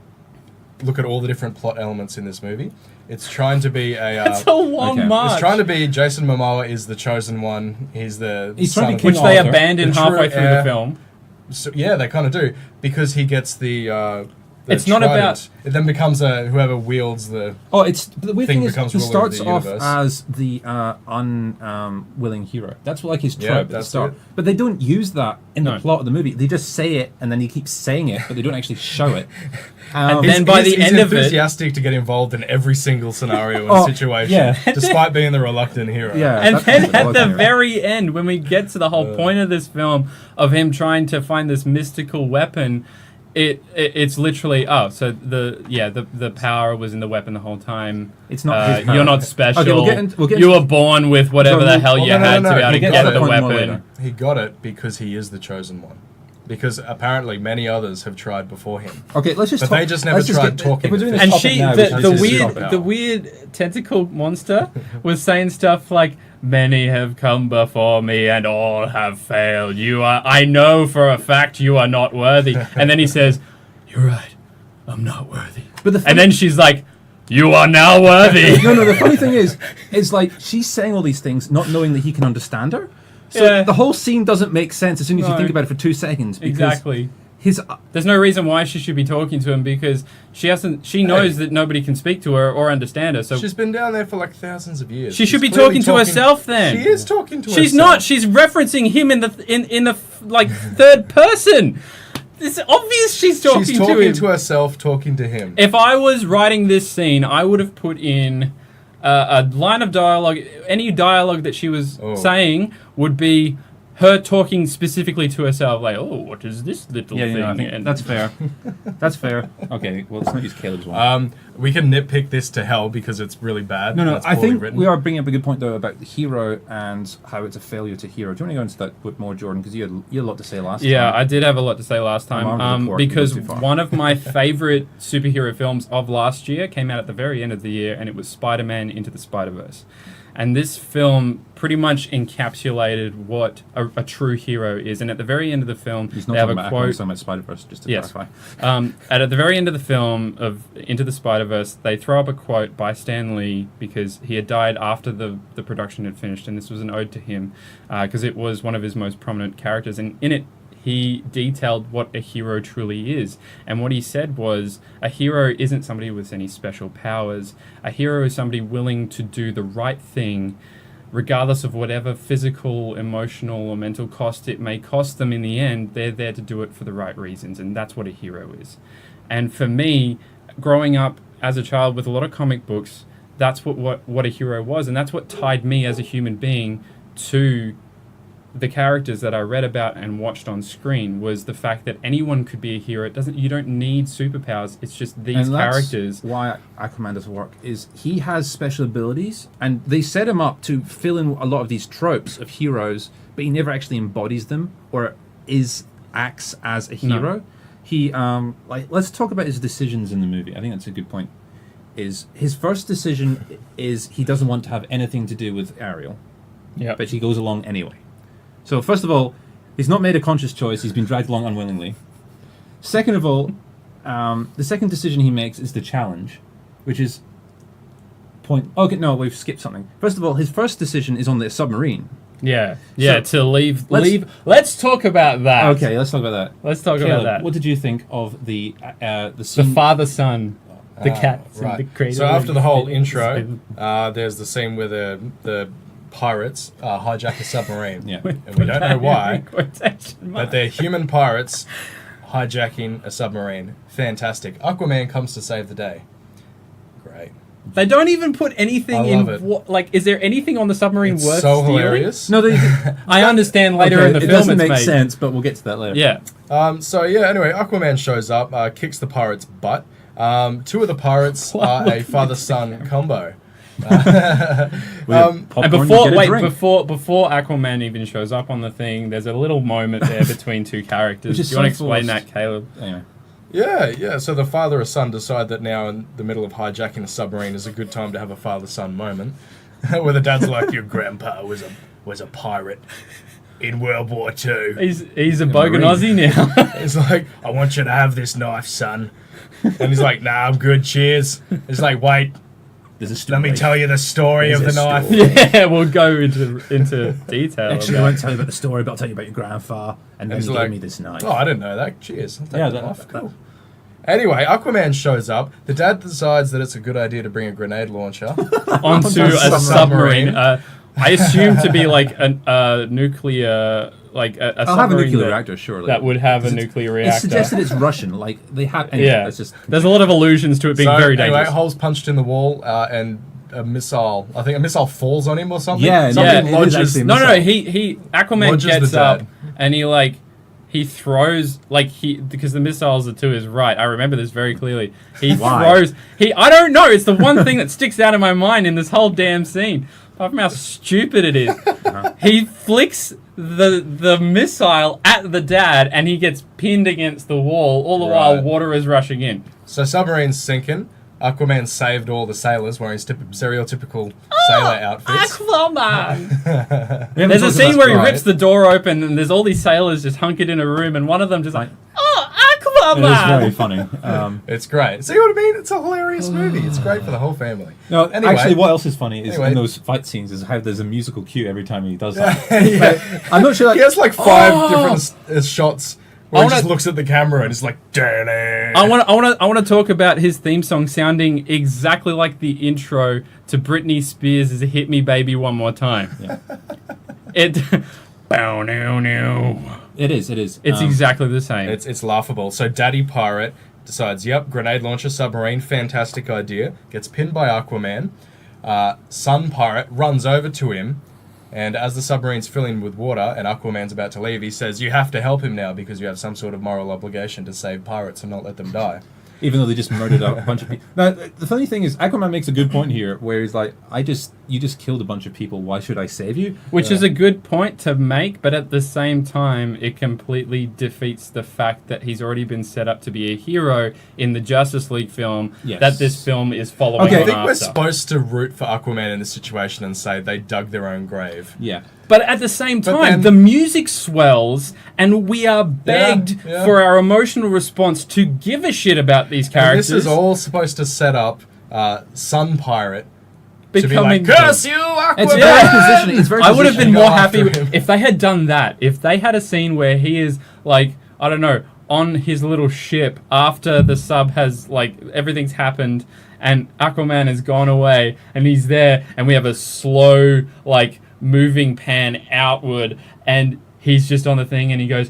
S3: look at all the different plot elements in this movie. It's trying to be a.
S1: It's a long
S2: okay.
S1: march.
S3: It's trying to be Jason Momoa is the chosen one. He's the
S2: He's
S3: son
S2: trying to
S3: of-
S2: be
S1: which
S2: King
S1: they
S2: Arthur.
S1: abandoned
S3: The true
S1: halfway through the
S3: heir.
S1: film.
S3: So, yeah, they kind of do because he gets the
S1: It's not
S3: trident.
S1: about-
S3: It then becomes whoever wields the.
S2: Oh, it's the weird
S3: Thing
S2: thing is
S3: becomes
S2: he
S3: ruler of
S2: starts
S3: the
S2: off
S3: universe.
S2: as the unwilling hero. That's like his
S3: Yeah,
S2: trope at the
S3: that's
S2: start.
S3: it.
S2: But they don't use that in
S1: No.
S2: the plot of the movie. They just say it and then he keeps saying it, but they don't actually show it.
S1: And then by the
S3: he's
S1: end of it-
S3: enthusiastic to get involved in every single scenario and
S2: Oh,
S3: situation,
S2: yeah.
S3: despite being the reluctant hero.
S2: Yeah.
S1: And
S2: that's
S1: then
S2: what it
S1: at
S2: was
S1: the
S2: anyway.
S1: very end, when we get to the whole point of this film of him trying to find this mystical weapon, it's literally so the power was in the weapon the whole time.
S2: It's not his power.
S1: You're not special.
S2: Okay, we'll get
S1: you
S2: into-
S1: were born with whatever
S2: So
S1: the
S2: we'll-
S1: hell you
S3: no, no,
S1: had
S3: no,
S1: to be able
S3: he
S1: to
S3: gets
S1: get
S3: to
S1: the
S3: that
S2: point more
S1: weapon.
S2: later.
S3: He got it because he is the chosen one. Because apparently many others have tried before him.
S2: Okay, let's just
S3: But
S2: talk.
S3: they just never
S2: let's
S3: tried
S2: get-
S3: talking
S2: If we're
S3: to
S2: doing
S3: them.
S2: this
S1: And
S2: topic
S1: she,
S2: now, we
S1: the,
S2: should
S1: the
S2: just
S1: weird,
S2: stop it.
S1: the weird tentacle monster was saying stuff like, "Many have come before me, and all have failed. I know for a fact you are not worthy." And then he says, "You're right, I'm not worthy."
S2: But the
S1: And then she's like, "You are now worthy."
S2: No. The funny thing is like she's saying all these things, not knowing that he can understand her. So
S1: Yeah.
S2: the whole scene doesn't make sense as soon as you
S1: No.
S2: think about it for 2 seconds. Because
S1: Exactly.
S2: His
S1: There's no reason why she should be talking to him because she knows that nobody can speak to her or understand her. So
S3: She's been down there for like thousands of years.
S1: she should be
S3: She's clearly
S1: talking to herself then.
S3: She is talking to herself.
S1: She's not. She's referencing him in the like third person. It's obvious she's talking
S3: She's
S1: to
S3: talking
S1: him.
S3: to herself, talking to him.
S1: If I was writing this scene, I would have put in a line of dialogue. Any dialogue that she was saying would be, her talking specifically to herself, like, "Oh, what is this little
S2: Yeah,
S1: thing?"
S2: I think
S1: And
S2: that's fair. That's fair. Okay, well, let's not use Caleb's one.
S3: We can nitpick this to hell because it's really bad.
S2: No,
S3: That's
S2: I
S3: poorly
S2: think
S3: written.
S2: we are bringing up a good point, though, about the hero and how it's a failure to hero. Do you want to go into that with more, Jordan? Because you had a lot to say last time.
S1: Yeah, I did have a lot to say last
S2: I'm armed
S1: time.
S2: with a fork,
S1: Because
S2: it goes too far.
S1: one of my favorite superhero films of last year came out at the very end of the year, and it was Spider-Man Into the Spider-Verse. And this film pretty much encapsulated what a true hero is. And at the very end of the film,
S2: He's not
S1: they have
S2: talking
S1: a
S2: about Aquaman, he's
S1: quote.
S2: talking about Spider-Verse, just to
S1: Yes.
S2: clarify.
S1: And at the very end of the film of Into the Spider-Verse, they throw up a quote by Stan Lee because he had died after the production had finished, and this was an ode to him because it was one of his most prominent characters. And in it, he detailed what a hero truly is. And what he said was, a hero isn't somebody with any special powers. A hero is somebody willing to do the right thing regardless of whatever physical, emotional, or mental cost it may cost them in the end. They're there to do it for the right reasons, and that's what a hero is. And for me, growing up as a child with a lot of comic books, that's what a hero was, and that's what tied me as a human being to the characters that I read about and watched on screen, was the fact that anyone could be a hero. You don't need superpowers. It's just these
S2: And that's
S1: characters.
S2: why Aquaman does work is he has special abilities, and they set him up to fill in a lot of these tropes of heroes, but he never actually embodies them or acts as a hero. He let's talk about his decisions in the movie. I think that's a good point. Is his first decision is he doesn't want to have anything to do with Ariel,
S1: Yeah.
S2: but he goes along anyway. So first of all, he's not made a conscious choice. He's been dragged along unwillingly. Second of all, the second decision he makes is the challenge, which is point. Okay, no, we've skipped something. First of all, his first decision is on the submarine.
S1: Yeah.
S2: So,
S1: To leave.
S2: let's-
S1: Let's talk about that.
S2: Okay, let's talk about that.
S1: Let's talk
S2: Caleb,
S1: about that.
S2: what did you think of the
S1: The
S2: scene?
S1: father-son, the cats,
S3: Right.
S1: and the cradle.
S3: So after the whole
S1: and-
S3: intro, there's the scene where the pirates hijack a submarine.
S2: Yeah.
S3: And we don't know why,
S1: Quotation
S3: but
S1: mark.
S3: they're human pirates hijacking a submarine. Fantastic. Aquaman comes to save the day. Great.
S1: They don't even put anything
S3: I
S1: in.
S3: love it.
S1: Like, is there anything on the submarine
S3: It's
S1: worth
S3: so
S1: stealing?
S3: hilarious.
S2: No, they.
S1: I understand later
S2: Okay,
S1: in the
S2: it
S1: film
S2: doesn't
S1: it's
S2: make
S1: made.
S2: sense, but we'll get to that later.
S1: Yeah.
S3: Anyway, Aquaman shows up, kicks the pirate's butt. Two of the pirates are a father-son combo.
S2: Popcorn,
S1: And
S2: you
S1: before
S2: get a drink.
S1: before Aquaman even shows up on the thing, there's a little moment there between two characters.
S2: Which is
S1: Do you want to
S2: so
S1: explain
S2: forced.
S1: that, Caleb?
S2: Anyway.
S3: Yeah. So the father and son decide that now in the middle of hijacking a submarine is a good time to have a father-son moment, where the dad's like, "Your grandpa was a pirate in World War II."
S1: He's a bogan Aussie now.
S3: He's like, "I want you to have this knife, son," and he's like, "Nah, I'm good. Cheers." He's like, "Wait,
S2: There's a story.
S3: let me tell you the story of the
S2: There's a
S3: knife."
S2: story.
S1: Yeah, we'll go into detail.
S2: Actually, I
S1: about
S2: won't tell you about the story, but I'll tell you about your grandfather, and then
S3: he's
S2: he
S3: like,
S2: gave me this knife.
S3: "Oh, I didn't know that. Cheers." I'll take
S2: Yeah,
S3: the
S2: that-
S3: knife.
S2: that-
S3: Cool. Anyway, Aquaman shows up. The dad decides that it's a good idea to bring a grenade launcher.
S1: onto a
S3: submarine.
S1: submarine. I assume to be like a nuclear, like a
S2: I'll have a
S1: submarine
S2: nuclear
S1: that-
S2: reactor, surely.
S1: that would have a
S2: 'Cause it's-
S1: nuclear
S2: It's
S1: reactor.
S2: suggested it's Russian. Like they have. Anyway,
S1: Yeah,
S2: That's just.
S1: there's a lot of allusions to it being
S3: So,
S1: very
S3: anyway,
S1: dangerous.
S3: holes punched in the wall, and a missile. I think a missile falls on him or something.
S2: Yeah,
S3: something
S2: yeah, it is
S3: lodges.
S2: actually a
S1: No,
S2: missile.
S1: he Aquaman
S3: Lodges
S1: gets
S3: the
S1: up
S3: dad.
S1: and he throws because the missiles are to his right. I remember this very clearly. He
S2: Why?
S1: throws I don't know. It's the one thing that sticks out in my mind in this whole damn scene. Apart from how stupid it is. He flicks the missile at the dad and he gets pinned against the wall. All the while
S3: Right.
S1: water is rushing in.
S3: So submarine's sinking. Aquaman saved all the sailors wearing stereotypical sailor outfits.
S1: Aquaman!
S2: We haven't
S1: There's a
S2: talked
S1: scene
S2: about
S1: where he
S3: right.
S1: rips the door open and there's all these sailors just hunkered in a room and one of them just like, oh,
S2: It is very
S1: Aquaman!
S2: funny.
S3: It's great. See what I mean? It's a hilarious movie. It's great for the whole family.
S2: No,
S3: Anyway.
S2: actually, what else is funny is
S3: Anyway.
S2: in those fight scenes is how there's a musical cue every time he does that.
S3: Yeah.
S2: I'm not sure.
S3: He has like 5
S1: Oh!
S3: different shots where he
S1: I
S3: just
S1: wanna-
S3: looks at the camera and it's like, "Damn it."
S1: I want to talk about his theme song sounding exactly like the intro to Britney Spears' "Hit Me Baby One More Time."
S2: Yeah.
S1: It bow now now.
S2: It is.
S1: It's exactly the same.
S3: It's laughable. So Daddy Pirate decides, yep, grenade launcher submarine, fantastic idea. Gets pinned by Aquaman. Son Pirate runs over to him And as the submarine's filling with water and Aquaman's about to leave, he says, "You have to help him now because you have some sort of moral obligation to save pirates and not let them die."
S2: Even though they just murdered a bunch of people. Now, the funny thing is, Aquaman makes a good point here, where he's like, you just killed a bunch of people, why should I save you?
S1: Which is a good point to make, but at the same time, it completely defeats the fact that he's already been set up to be a hero in the Justice League film that this film is following
S3: Okay, I
S1: on
S3: think we're
S1: after.
S3: supposed to root for Aquaman in this situation and say they dug their own grave.
S2: Yeah.
S1: But at the same
S3: But
S1: time,
S3: then-
S1: the music swells, and we are begged
S3: Yeah.
S1: for our emotional response to give a shit about these
S3: And
S1: characters.
S3: this is all supposed to set up Sun Pirate to be
S1: becoming
S3: like, "Curse you, Aquaman!"
S2: It's very positioning. It's very
S1: I would have been
S3: Go
S1: more
S3: after
S1: happy
S3: him.
S1: if they had done that. If they had a scene where he is like, I don't know, on his little ship after the sub has like everything's happened and Aquaman has gone away and he's there and we have a slow like moving pan outward and he's just on the thing and he goes,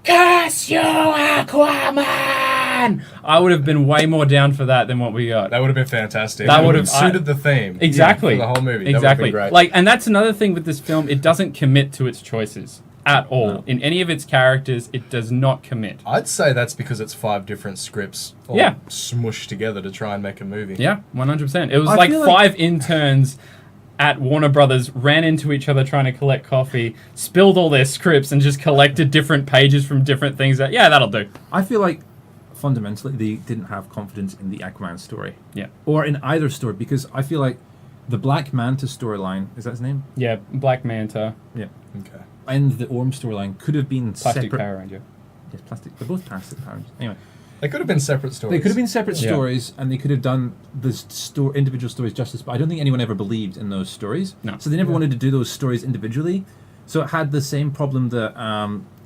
S1: "Curse you, Aquaman!" I would have been way more down for that than what we got.
S3: That would have been fantastic.
S1: That
S3: It
S1: would
S3: have
S1: have-
S3: suited the theme.
S1: Exactly.
S3: For the whole movie.
S1: Exactly.
S3: That would have been great.
S1: Like, and that's another thing with this film. It doesn't commit to its choices at all.
S2: No.
S1: In any of its characters, it does not commit.
S3: I'd say that's because it's 5 different scripts all
S1: Yeah.
S3: smushed together to try and make a movie.
S1: Yeah, 100%. It was
S2: I
S1: like
S2: feel
S1: 5 interns at Warner Brothers ran into each other trying to collect coffee, spilled all their scripts, and just collected different pages from different things. That'll do.
S2: I feel like fundamentally they didn't have confidence in the Aquaman story.
S1: Yeah.
S2: Or in either story, because I feel like the Black Manta storyline, is that his name?
S1: Yeah, Black Manta,
S2: Yeah.
S3: Okay.
S2: And the Orm storyline could have been
S1: Plastic
S2: separate.
S1: Power Ranger.
S2: Yes, plastic. They're both plastic powers. Anyway,
S3: They could have been separate stories.
S2: they could have been separate
S1: Yeah.
S2: stories, and they could have done the individual stories justice. But I don't think anyone ever believed in those stories.
S1: No.
S2: So they never wanted to do those stories individually. So it had the same problem that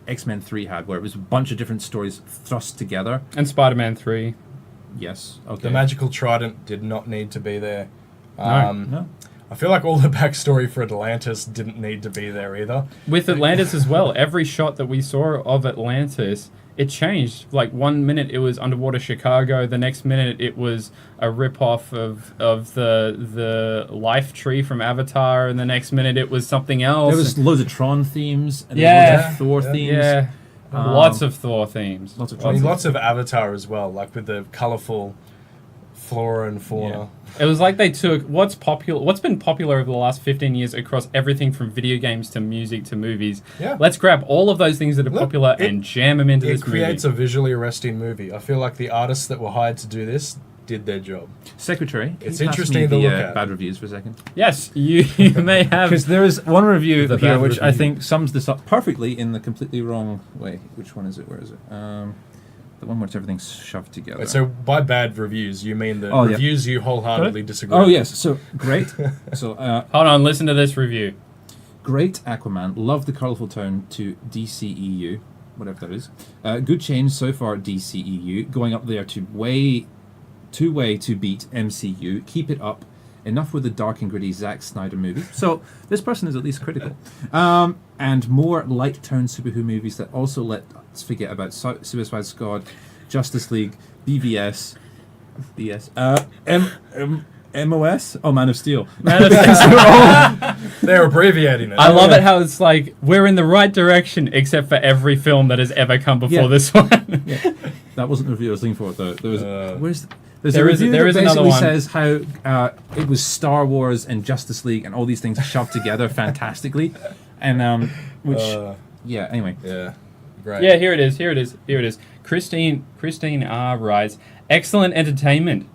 S2: X-Men 3 had, where it was a bunch of different stories thrust together.
S1: And Spider-Man 3.
S2: Yes. Okay.
S3: The magical trident did not need to be there.
S2: No.
S3: I feel like all the backstory for Atlantis didn't need to be there either.
S1: With Atlantis as well, every shot that we saw of Atlantis, it changed. Like 1 minute it was underwater Chicago, the next minute it was a rip-off of the life tree from Avatar, and the next minute it was something else.
S2: There was loads of Tron themes, and
S1: Yeah.
S2: there was loads of Thor
S3: Yeah.
S2: themes.
S1: yeah, lots of Thor themes.
S2: Lots of
S3: I
S2: Tron
S3: mean,
S2: themes.
S3: lots of Avatar as well, like with the colourful flora and fauna.
S1: It was like they took what's been popular over the last 15 years across everything from video games to music to movies.
S3: Yeah.
S1: Let's grab all of those things that are
S3: Look,
S1: popular
S3: it-
S1: and jam them into
S3: It
S1: this
S3: creates
S1: movie.
S3: a visually arresting movie. I feel like the artists that were hired to do this did their job.
S2: Secretary.
S3: It's
S2: can you pass
S3: interesting
S2: me
S3: to
S2: the,
S3: look at.
S2: Bad reviews for a second.
S1: Yes, you may have.
S2: Because there is one review
S1: The
S2: here
S1: bad
S2: which I
S1: review.
S2: think sums this up perfectly in the completely wrong way. Which one is it? Where is it? The one where everything's shoved together.
S3: Wait, so by bad reviews, you mean the
S2: Oh, yeah.
S3: reviews you wholeheartedly disagree
S2: Oh
S3: with?
S2: yes, so great. So
S1: Hold on, listen to this review.
S2: great Aquaman. Love the colourful tone to DCEU, whatever that is. Good change so far, DCEU. Going up there to to beat MCU. Keep it up. Enough with the dark and gritty Zack Snyder movie. So this person is at least critical. And more light tone superhero movies that also let us forget about Suicide Squad, Justice League, BVS, MOS. Oh, Man of Steel.
S1: Man of Steel.
S3: They're abbreviating it.
S1: I love it how it's like we're in the right direction except for every film that has ever come before
S2: Yeah.
S1: this one.
S2: That wasn't the review I was looking for. Though there was there's
S1: There
S2: a
S1: is-
S2: review
S1: there
S2: that
S1: is another
S2: basically
S1: one.
S2: says how it was Star Wars and Justice League and all these things shoved together fantastically, and which yeah. Anyway,
S3: Yeah. Great.
S1: Yeah, here it is. Christine R writes, excellent entertainment.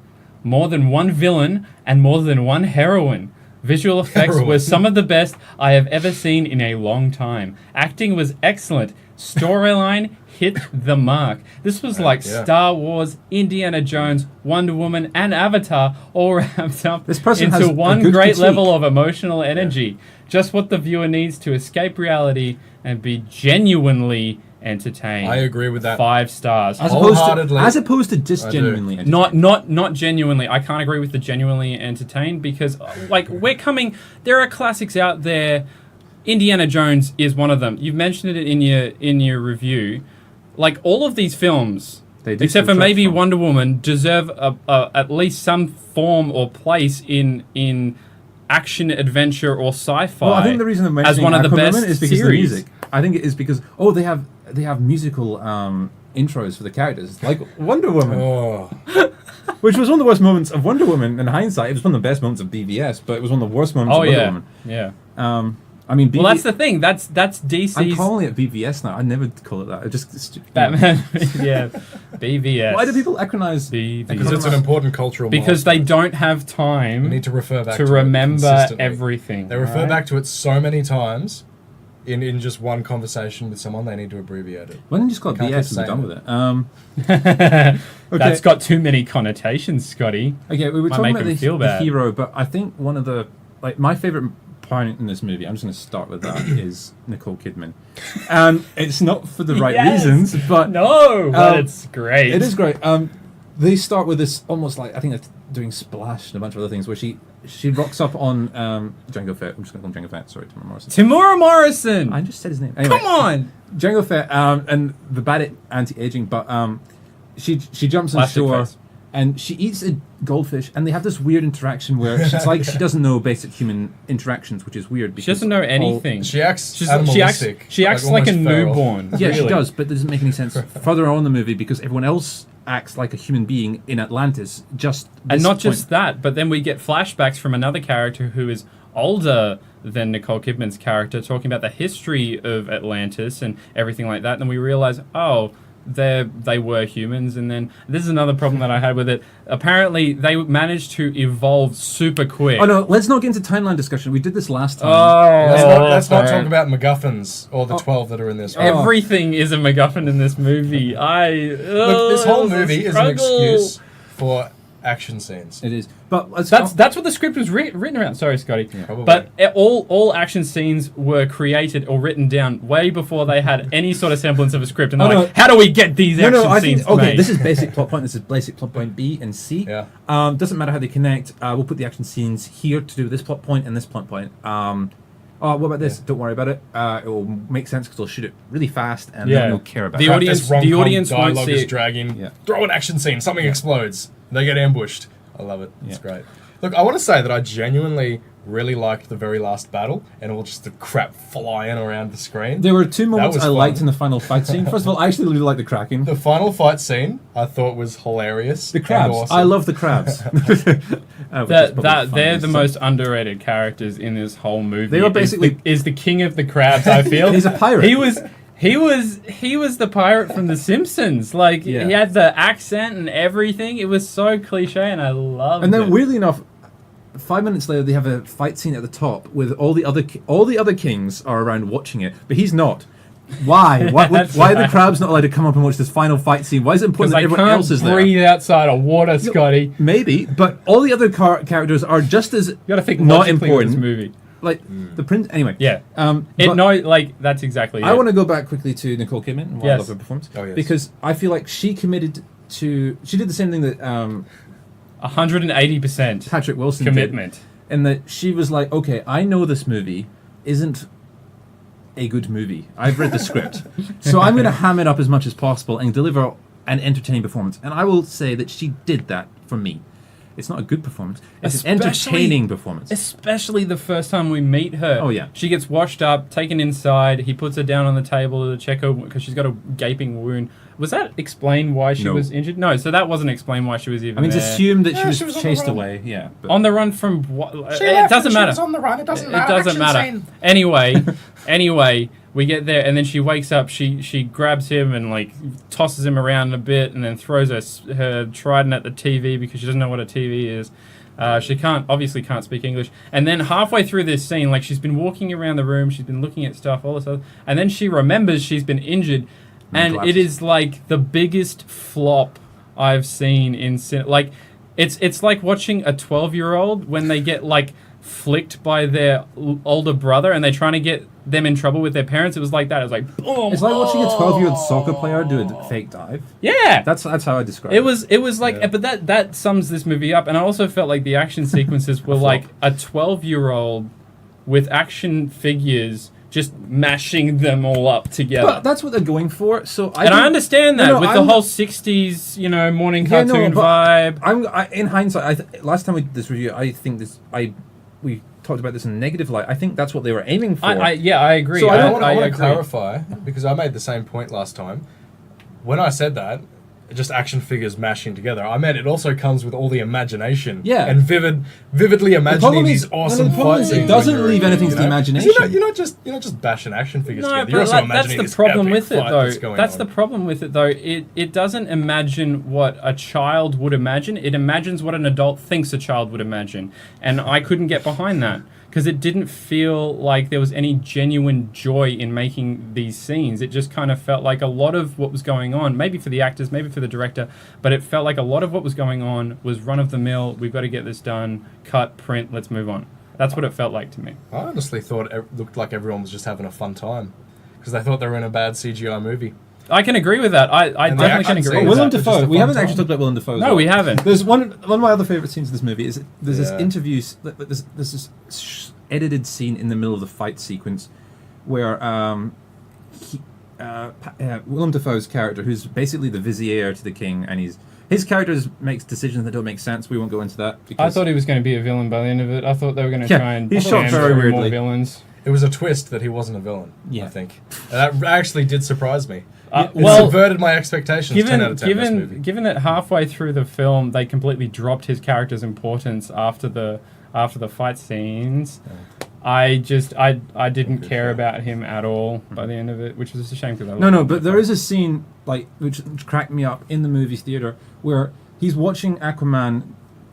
S1: More than one villain and more than one heroine. Visual effects
S3: Heroine.
S1: were some of the best I have ever seen in a long time. Acting was excellent. Storyline hit the mark. This was like
S3: Yeah.
S1: Star Wars, Indiana Jones, Wonder Woman, and Avatar all wrapped up
S2: This person has
S1: into
S2: a
S1: one
S2: good
S1: great
S2: critique.
S1: level of emotional energy. Just what the viewer needs to escape reality and be genuinely entertained.
S3: I agree with that.
S1: 5 stars.
S3: Wholeheartedly.
S2: as opposed to just
S3: I do.
S2: genuinely.
S1: Not genuinely. I can't agree with the genuinely entertained because like there are classics out there. Indiana Jones is one of them. You've mentioned it in your review. Like all of these films,
S2: They do
S1: except for
S2: subtract
S1: maybe
S2: from.
S1: Wonder Woman, deserve at least some form or place in action adventure or sci-fi.
S2: Well, I think the reason I'm
S1: as
S2: mentioning
S1: one of the
S2: Aquaman
S1: best
S2: is because
S1: series.
S2: of the music. I think it is because they have musical intros for the characters, like Wonder Woman,
S3: Oh,
S2: which was one of the worst moments of Wonder Woman. In hindsight, it was one of the best moments of BVS, but it was one of the worst moments
S1: Oh
S2: of Wonder
S1: yeah,
S2: Woman.
S1: yeah.
S2: I mean,
S1: Well, that's the thing. That's DC's
S2: I'm calling it BVS now. I never call it that. I just
S1: Batman. Yeah, BVS.
S2: Why do people acronymize?
S1: BVS?
S3: because it's an important cultural
S1: Because they
S3: milestone.
S1: don't have
S3: We
S1: time
S3: need to refer back
S1: to
S3: to
S1: remember
S3: it consistently.
S1: everything.
S3: They refer
S1: right?
S3: back to it so many times in just one conversation with someone. They need to abbreviate it.
S2: Why don't you just call it
S3: Can't
S2: BS
S3: keep
S2: and be done
S3: saying
S2: with it? Okay.
S1: That's got too many connotations, Scotty.
S2: Okay, we were
S1: Might
S2: talking
S1: make
S2: about
S1: him feel
S2: the
S1: bad.
S2: hero, but I think one of the my favorite point in this movie, I'm just going to start with that, is Nicole Kidman. It's not for the right
S1: Yes!
S2: reasons, but
S1: No, but it's great.
S2: it is great. They start with this almost like, I think they're doing Splash and a bunch of other things, where she rocks up on Django Fett. I'm just going to call him Django Fett. Sorry, Timur Morrison.
S1: Timura Morrison.
S2: I just said his name. Anyway,
S1: Come on.
S2: Django Fett and the bad at anti-aging, but she jumps on
S1: Plastic
S2: shore
S1: face.
S2: and she eats a goldfish, and they have this weird interaction where she's like she doesn't know basic human interactions, which is weird. Because
S1: She doesn't know anything.
S3: She acts
S1: She acts
S3: animalistic.
S1: like a
S3: almost feral.
S1: newborn.
S2: Yeah, she
S1: really.
S2: does, but it doesn't make any sense further on in the movie because everyone else acts like a human being in Atlantis.
S1: And not just that, but then we get flashbacks from another character who is older than Nicole Kidman's character, talking about the history of Atlantis and everything like that. And then we realize, oh, they were humans. And then this is another problem that I had with it. Apparently, they managed to evolve super quick.
S2: Oh no, let's not get into timeline discussion. We did this last time.
S3: Let's not talk
S1: sorry.
S3: about MacGuffins or the 12 that are in this. one.
S1: Everything is a MacGuffin in this movie.
S3: Look, this whole movie is an excuse for action scenes.
S2: It is, but let's
S1: That's what the script was written around. Sorry, Scotty.
S3: Probably.
S1: But all action scenes were created or written down way before they had any sort of semblance of a script. And they're
S2: Oh,
S1: like,
S2: no.
S1: how do we get these action
S2: I
S1: scenes
S2: think, okay,
S1: made?
S2: this is basic plot point. This is basic plot point B and C.
S3: Yeah.
S2: Doesn't matter how they connect. We'll put the action scenes here to do with this plot point and this plot point. Oh, what about this?
S3: Yeah.
S2: Don't worry about it. It will make sense because they'll shoot it really fast and
S1: Yeah.
S2: no one will care about
S1: The
S2: it.
S1: audience-
S3: This rom-com
S1: audience won't
S3: dialogue
S1: see
S3: is
S1: it.
S3: dragging.
S2: Yeah.
S3: Throw an action scene. Something explodes. They get ambushed. I love it. It's
S2: Yeah.
S3: great. Look, I want to say that I genuinely really liked the very last battle and all just the crap flying around the screen.
S2: There were two moments
S3: was
S2: I liked
S3: fun.
S2: in the final fight scene. First of all, I actually really liked the Kraken.
S3: The final fight scene I thought was hilarious.
S2: The crabs.
S3: and awesome.
S2: I love the crabs. Which is probably
S1: They're
S2: funny,
S1: the
S2: so-
S1: most underrated characters in this whole movie.
S2: They were basically-
S1: is the king of the crabs. I feel
S2: He's a pirate.
S1: He was the pirate from The Simpsons. Like
S2: Yeah.
S1: he had the accent and everything. It was so cliche, and I loved
S2: And then,
S1: it.
S2: weirdly enough, 5 minutes later, they have a fight scene at the top with all the other kings are around watching it, but he's not. Why? Why
S1: That's
S2: are the
S1: right.
S2: crabs not allowed to come up and watch this final fight scene? Why is it
S1: Because
S2: important that
S1: I
S2: everyone else is
S1: can't
S2: there?
S1: breathe outside of water, Scotty.
S2: Maybe, but all the other characters are just as
S1: You got to think
S2: not
S1: logically with
S2: important.
S1: this movie.
S2: Like the prince. Anyway,
S1: Yeah.
S2: but
S1: That's exactly.
S2: I
S1: it.
S2: want to go back quickly to Nicole Kidman and why I
S1: Yes.
S2: love her performance
S3: Oh, yes.
S2: because I feel like she committed to. She did the same thing that
S1: 180%
S2: Patrick Wilson did.
S1: commitment.
S2: And that she was like, okay, I know this movie isn't a good movie. I've read the script. So I'm going to ham it up as much as possible and deliver an entertaining performance. And I will say that she did that for me. It's not a good performance. It's an
S1: Especially-
S2: entertaining performance.
S1: Especially the first time we meet her.
S2: Oh, yeah.
S1: She gets washed up, taken inside. He puts her down on the table to check her because she's got a gaping wound. Was that explained why she
S2: No.
S1: was injured? No, so that wasn't explained why she was even
S2: I mean, it's
S1: there.
S2: assumed that
S3: Yeah,
S2: she
S3: she
S2: was
S3: was on the
S2: chased
S3: run.
S2: away. Yeah. But
S1: On the run from what?
S3: She
S1: It
S3: left
S1: doesn't
S3: and
S1: matter.
S3: She was on the run. It doesn't
S1: It
S3: matter.
S1: doesn't
S3: Action
S1: matter.
S3: scene.
S1: Anyway, we get there, and then she wakes up. She grabs him and like tosses him around a bit, and then throws her trident at the TV because she doesn't know what a TV is. She obviously can't speak English. And then halfway through this scene, like she's been walking around the room, she's been looking at stuff, all this stuff, and then she remembers she's been injured, and it is like the biggest flop I've seen in like it's like watching a 12-year-old when they get like flicked by their older brother and they're trying to get them in trouble with their parents. It was like that. It was like boom.
S2: it's like watching a 12-year-old soccer player do a fake dive.
S1: Yeah.
S2: That's how I describe
S1: It was like,
S3: Yeah.
S1: but that sums this movie up. And I also felt like the action sequences were like a 12-year-old with action figures just mashing them all up together.
S2: But that's what they're going for. So I
S1: And I
S2: think-
S1: understand that
S2: No, no,
S1: with the
S2: I'm-
S1: whole 60s, morning
S2: Yeah, no,
S1: cartoon
S2: but
S1: vibe.
S2: in hindsight, last time we did this review, I think we talked about this in a negative light. I think that's what they were aiming for.
S1: I agree.
S2: So
S3: I want to
S1: agree.
S3: clarify, because I made the same point last time. When I said that, just action figures mashing together, I meant it also comes with all the imagination.
S2: Yeah.
S3: And vividly imagining these awesome fight scenes.
S2: It doesn't
S3: when you're
S2: leave
S3: in,
S2: anything
S3: you
S2: to the
S3: know? 'Cause
S2: imagination.
S3: You're not just bashing action figures
S1: No,
S3: together. You're
S1: but
S3: also
S1: like,
S3: imagining
S1: that's
S3: this
S1: the problem
S3: epic
S1: with it,
S3: fight
S1: though.
S3: that's going
S1: That's
S3: on.
S1: the problem with it, though. It doesn't imagine what a child would imagine. It imagines what an adult thinks a child would imagine, and I couldn't get behind that because it didn't feel like there was any genuine joy in making these scenes. It just kind of felt like a lot of what was going on, maybe for the actors, maybe for the director, but it felt like a lot of what was going on was run of the mill. We've got to get this done. Cut, print. Let's move on. That's what it felt like to me.
S3: I honestly thought it looked like everyone was just having a fun time because they thought they were in a bad CGI movie.
S1: I can agree with that. I
S3: And the
S1: definitely can
S3: action
S1: agree
S3: scenes-
S1: with
S2: Willem
S1: that.
S3: It's just
S2: Dafoe.
S3: a
S2: We
S3: fun
S2: haven't
S3: time.
S2: actually talked about Willem Dafoe. as
S1: No,
S2: well.
S1: we haven't.
S2: There's one of my other favorite scenes of this movie is there's this
S3: Yeah.
S2: interview. There's this edited scene in the middle of the fight sequence where Willem Dafoe's character, who's basically the vizier to the king, and his character makes decisions that don't make sense. We won't go into that.
S1: I
S2: Because
S1: thought he was going to be a villain by the end of it. I thought they were going to
S2: Yeah,
S1: try and
S2: he's shot
S1: jam
S2: very
S1: through more
S2: weirdly.
S1: villains.
S3: It was a twist that he wasn't a villain,
S2: Yeah.
S3: I think. And that actually did surprise me. It
S1: well,
S3: subverted my expectations. 10 out of 10 this movie.
S1: given that halfway through the film they completely dropped his character's importance after the fight scenes, I didn't care about him at all by the end of it, which was a shame because I
S2: No, but there is a scene which cracked me up in the movie theater where he's watching Aquaman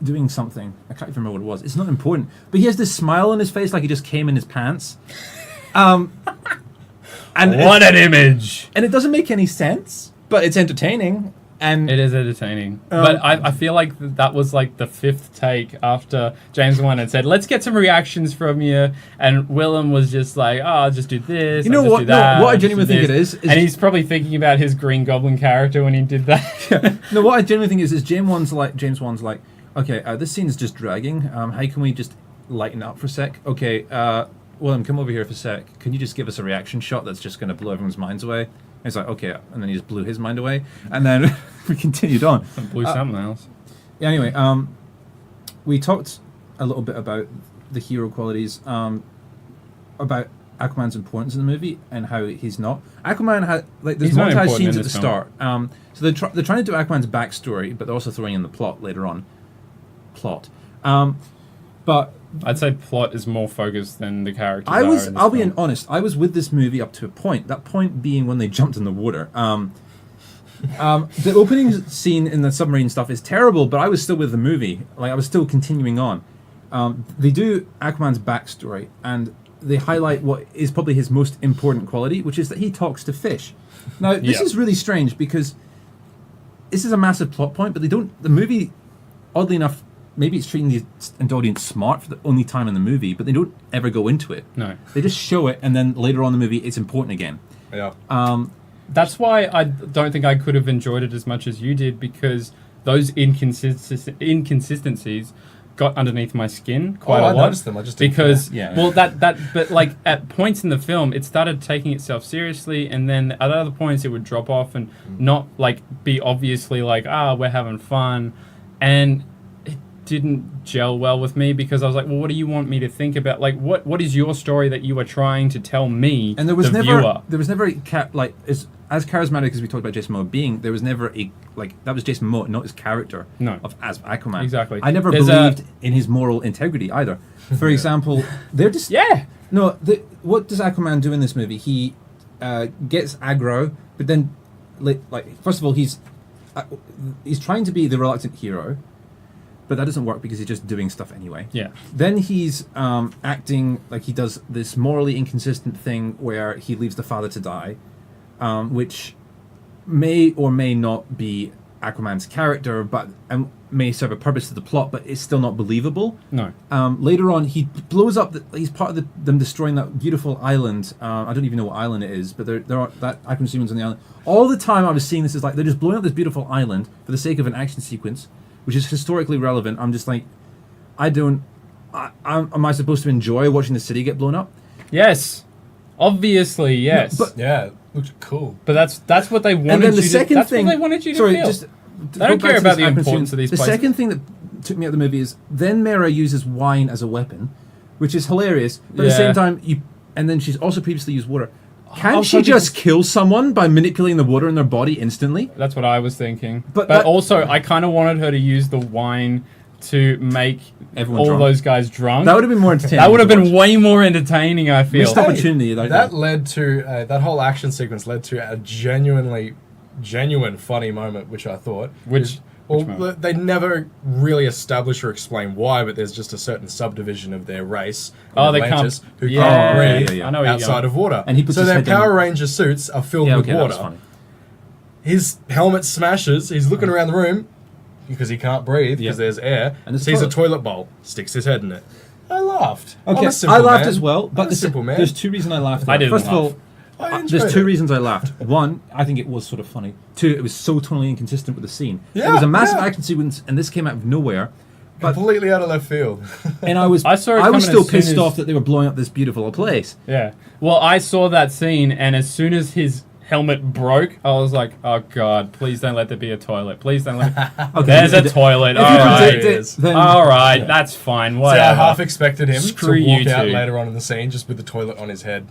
S2: doing something. I can't even remember what it was. It's not important, but he has this smile on his face like he just came in his pants. And
S1: what an image!
S2: and it doesn't make any sense, but it's entertaining. And
S1: It is entertaining, but I feel like that was like the fifth take after James Wan had said, "Let's get some reactions from you," and Willem was just like, "Oh, I'll just do this."
S2: You know
S1: I'll just
S2: what-
S1: do that,
S2: no, what I
S1: I'll just
S2: genuinely
S1: do
S2: think
S1: this."
S2: it is
S1: and he's probably thinking about his Green Goblin character when he did that.
S2: no, what I genuinely think is James Wan's like, okay, this scene is just dragging. How can we just lighten it up for a sec? Okay, Willem, come over here for a sec. Can you just give us a reaction shot that's just going to blow everyone's minds away? And he's like, okay, and then he just blew his mind away, and then we continued on.
S1: Blew something else.
S2: Yeah, anyway, we talked a little bit about the hero qualities, about Aquaman's importance in the movie and how he's not. Aquaman had there's
S1: He's not
S2: montage
S1: important
S2: scenes
S1: in
S2: at the
S1: this
S2: start. So they're trying to do Aquaman's backstory, but they're also throwing in the plot later on. But
S1: I'd say plot is more focused than the characters. are in this
S2: I'll be
S1: film.
S2: honest, I was with this movie up to a point. That point being when they jumped in the water. The opening scene in the submarine stuff is terrible, but I was still with the movie. Like I was still continuing on. They do Aquaman's backstory, and they highlight what is probably his most important quality, which is that he talks to fish. Now, this
S1: Yeah.
S2: is really strange because this is a massive plot point, but they don't. The movie, oddly enough, maybe it's treating the audience smart for the only time in the movie, but they don't ever go into it.
S1: No.
S2: They just show it, and then later on in the movie, it's important again.
S3: Yeah.
S1: That's why I don't think I could have enjoyed it as much as you did, because those inconsistencies got underneath my skin quite
S3: I
S1: a lot.
S3: noticed them, I just didn't
S1: because
S2: care. Yeah.
S1: well but like at points in the film it started taking itself seriously, and then at other points it would drop off and not like be obviously like we're having fun, and it didn't gel well with me because I was like, well, what do you want me to think about? Like what is your story that you are trying to tell me,
S2: And there was
S1: the
S2: never,
S1: viewer?
S2: there was never as charismatic as we talked about Jason Momoa being. There was never that was Jason Momoa, not his character.
S1: No.
S2: As Aquaman.
S1: Exactly.
S2: I never
S1: There's
S2: believed in his moral integrity either. For example, they're just what does Aquaman do in this movie? He gets aggro, but then first of all he's trying to be the reluctant hero. But that doesn't work because he's just doing stuff anyway.
S1: Yeah.
S2: Then he's acting like he does this morally inconsistent thing where he leaves the father to die, which may or may not be Aquaman's character, but may serve a purpose to the plot, but it's still not believable.
S1: No.
S2: Later on, he blows up. He's part of them destroying that beautiful island. I don't even know what island it is, but there are that Aquaman humans on the island. All the time I was seeing this is like they're just blowing up this beautiful island for the sake of an action sequence, which is historically relevant. I'm just like, am I supposed to enjoy watching the city get blown up?
S1: Yes. Obviously, yes.
S2: but-
S3: Yeah, it looked cool.
S1: But that's what they wanted
S2: And then the
S1: you
S2: second
S1: to. That's
S2: thing,
S1: what they wanted you to
S2: sorry,
S1: feel.
S2: just
S1: They don't care about the importance of these
S2: The
S1: places.
S2: second thing that took me out of the movie is then Mera uses wine as a weapon, which is hilarious. But at the
S1: Yeah.
S2: same time, and then she's also previously used water. Can't
S1: Also
S2: she just kill someone by manipulating the water in their body instantly?
S1: That's what I was thinking.
S2: But
S1: But
S2: that-
S1: also, I kind of wanted her to use the wine to make
S2: Everyone
S1: all
S2: drunk.
S1: those guys drunk.
S2: That would have been more entertaining.
S1: That would have
S2: to
S1: been
S2: watch.
S1: way more entertaining, I feel.
S2: Missed opportunity.
S3: That led to that whole action sequence led to a genuine funny moment, which I thought.
S1: Which moment?
S3: They never really establish or explain why, but there's just a certain subdivision of their race,
S1: Oh, they
S3: Atlantis,
S1: can't-
S3: who
S1: yeah,
S3: can't breathe
S2: yeah.
S1: I know where you're
S3: outside
S1: going.
S3: of water.
S2: And he puts
S3: so
S2: his
S3: their
S2: head down.
S3: Power Ranger suits are filled
S2: Yeah,
S3: with
S2: okay, that was
S3: water.
S2: funny.
S3: His helmet smashes. He's looking around the room because he can't breathe because
S2: Yeah.
S3: there's air.
S2: And there's a
S3: sees a
S2: toilet.
S3: toilet bowl, sticks his head in it. I laughed. I'm
S2: Okay,
S3: a simple
S2: I laughed
S3: man.
S2: as well, but
S3: I'm a simple man.
S2: there's two reasons I laughed.
S1: I didn't
S2: First
S1: laugh.
S2: of all,
S3: I enjoyed
S2: there's two
S3: it.
S2: reasons I laughed. One, I think it was sort of funny. Two, it was so tonally inconsistent with the scene.
S3: Yeah,
S2: it was a massive
S3: yeah.
S2: action sequence, and this came out of nowhere. But
S3: Completely out of left field.
S2: and I was
S1: I saw it
S2: was
S1: coming
S2: still
S1: as soon
S2: pissed
S1: as-
S2: off that they were blowing up this beautiful place.
S1: Yeah. Well, I saw that scene, and as soon as his helmet broke, I was like, "Oh God, please don't let there be a toilet. Please don't let." There's a toilet.
S2: If
S1: All
S2: you
S1: right.
S2: predict it,
S3: is.
S2: then
S1: All right, that's fine.
S3: See, I
S1: Whatever.
S3: half expected him
S1: Screw
S3: to walk
S1: you
S3: out
S1: two.
S3: later on in the scene just with the toilet on his head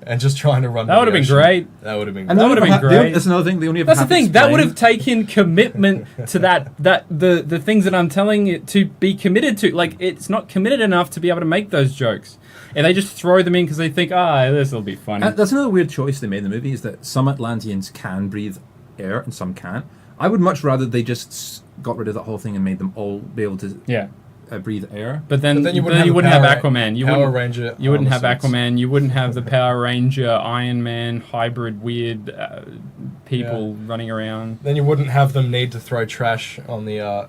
S3: and just trying to run.
S1: That
S3: to
S1: would have
S3: the
S1: been
S3: ocean.
S1: great.
S3: That would have been.
S2: and
S1: That
S2: they
S1: would've
S2: only
S1: been
S2: have- they-
S1: great.
S2: That's another thing. They only have
S1: That's the
S2: half
S1: thing. That would have
S2: explained.
S1: taken commitment to the things that I'm telling it to be committed to. Like, it's not committed enough to be able to make those jokes, and they just throw them in because they think, this will be funny.
S2: That's another weird choice they made in the movie, is that some Atlanteans can breathe air and some can't. I would much rather they just got rid of that whole thing and made them all be able to
S1: Yeah,
S2: breathe air.
S1: but then
S3: But
S1: you wouldn't have
S3: the
S1: Aquaman. You
S3: Power
S1: wouldn't.
S3: Ranger.
S1: You wouldn't have
S3: armor suits.
S1: Aquaman. You wouldn't have the Power Ranger, Iron Man, hybrid, weird people running around.
S3: Then you wouldn't have them need to throw trash on the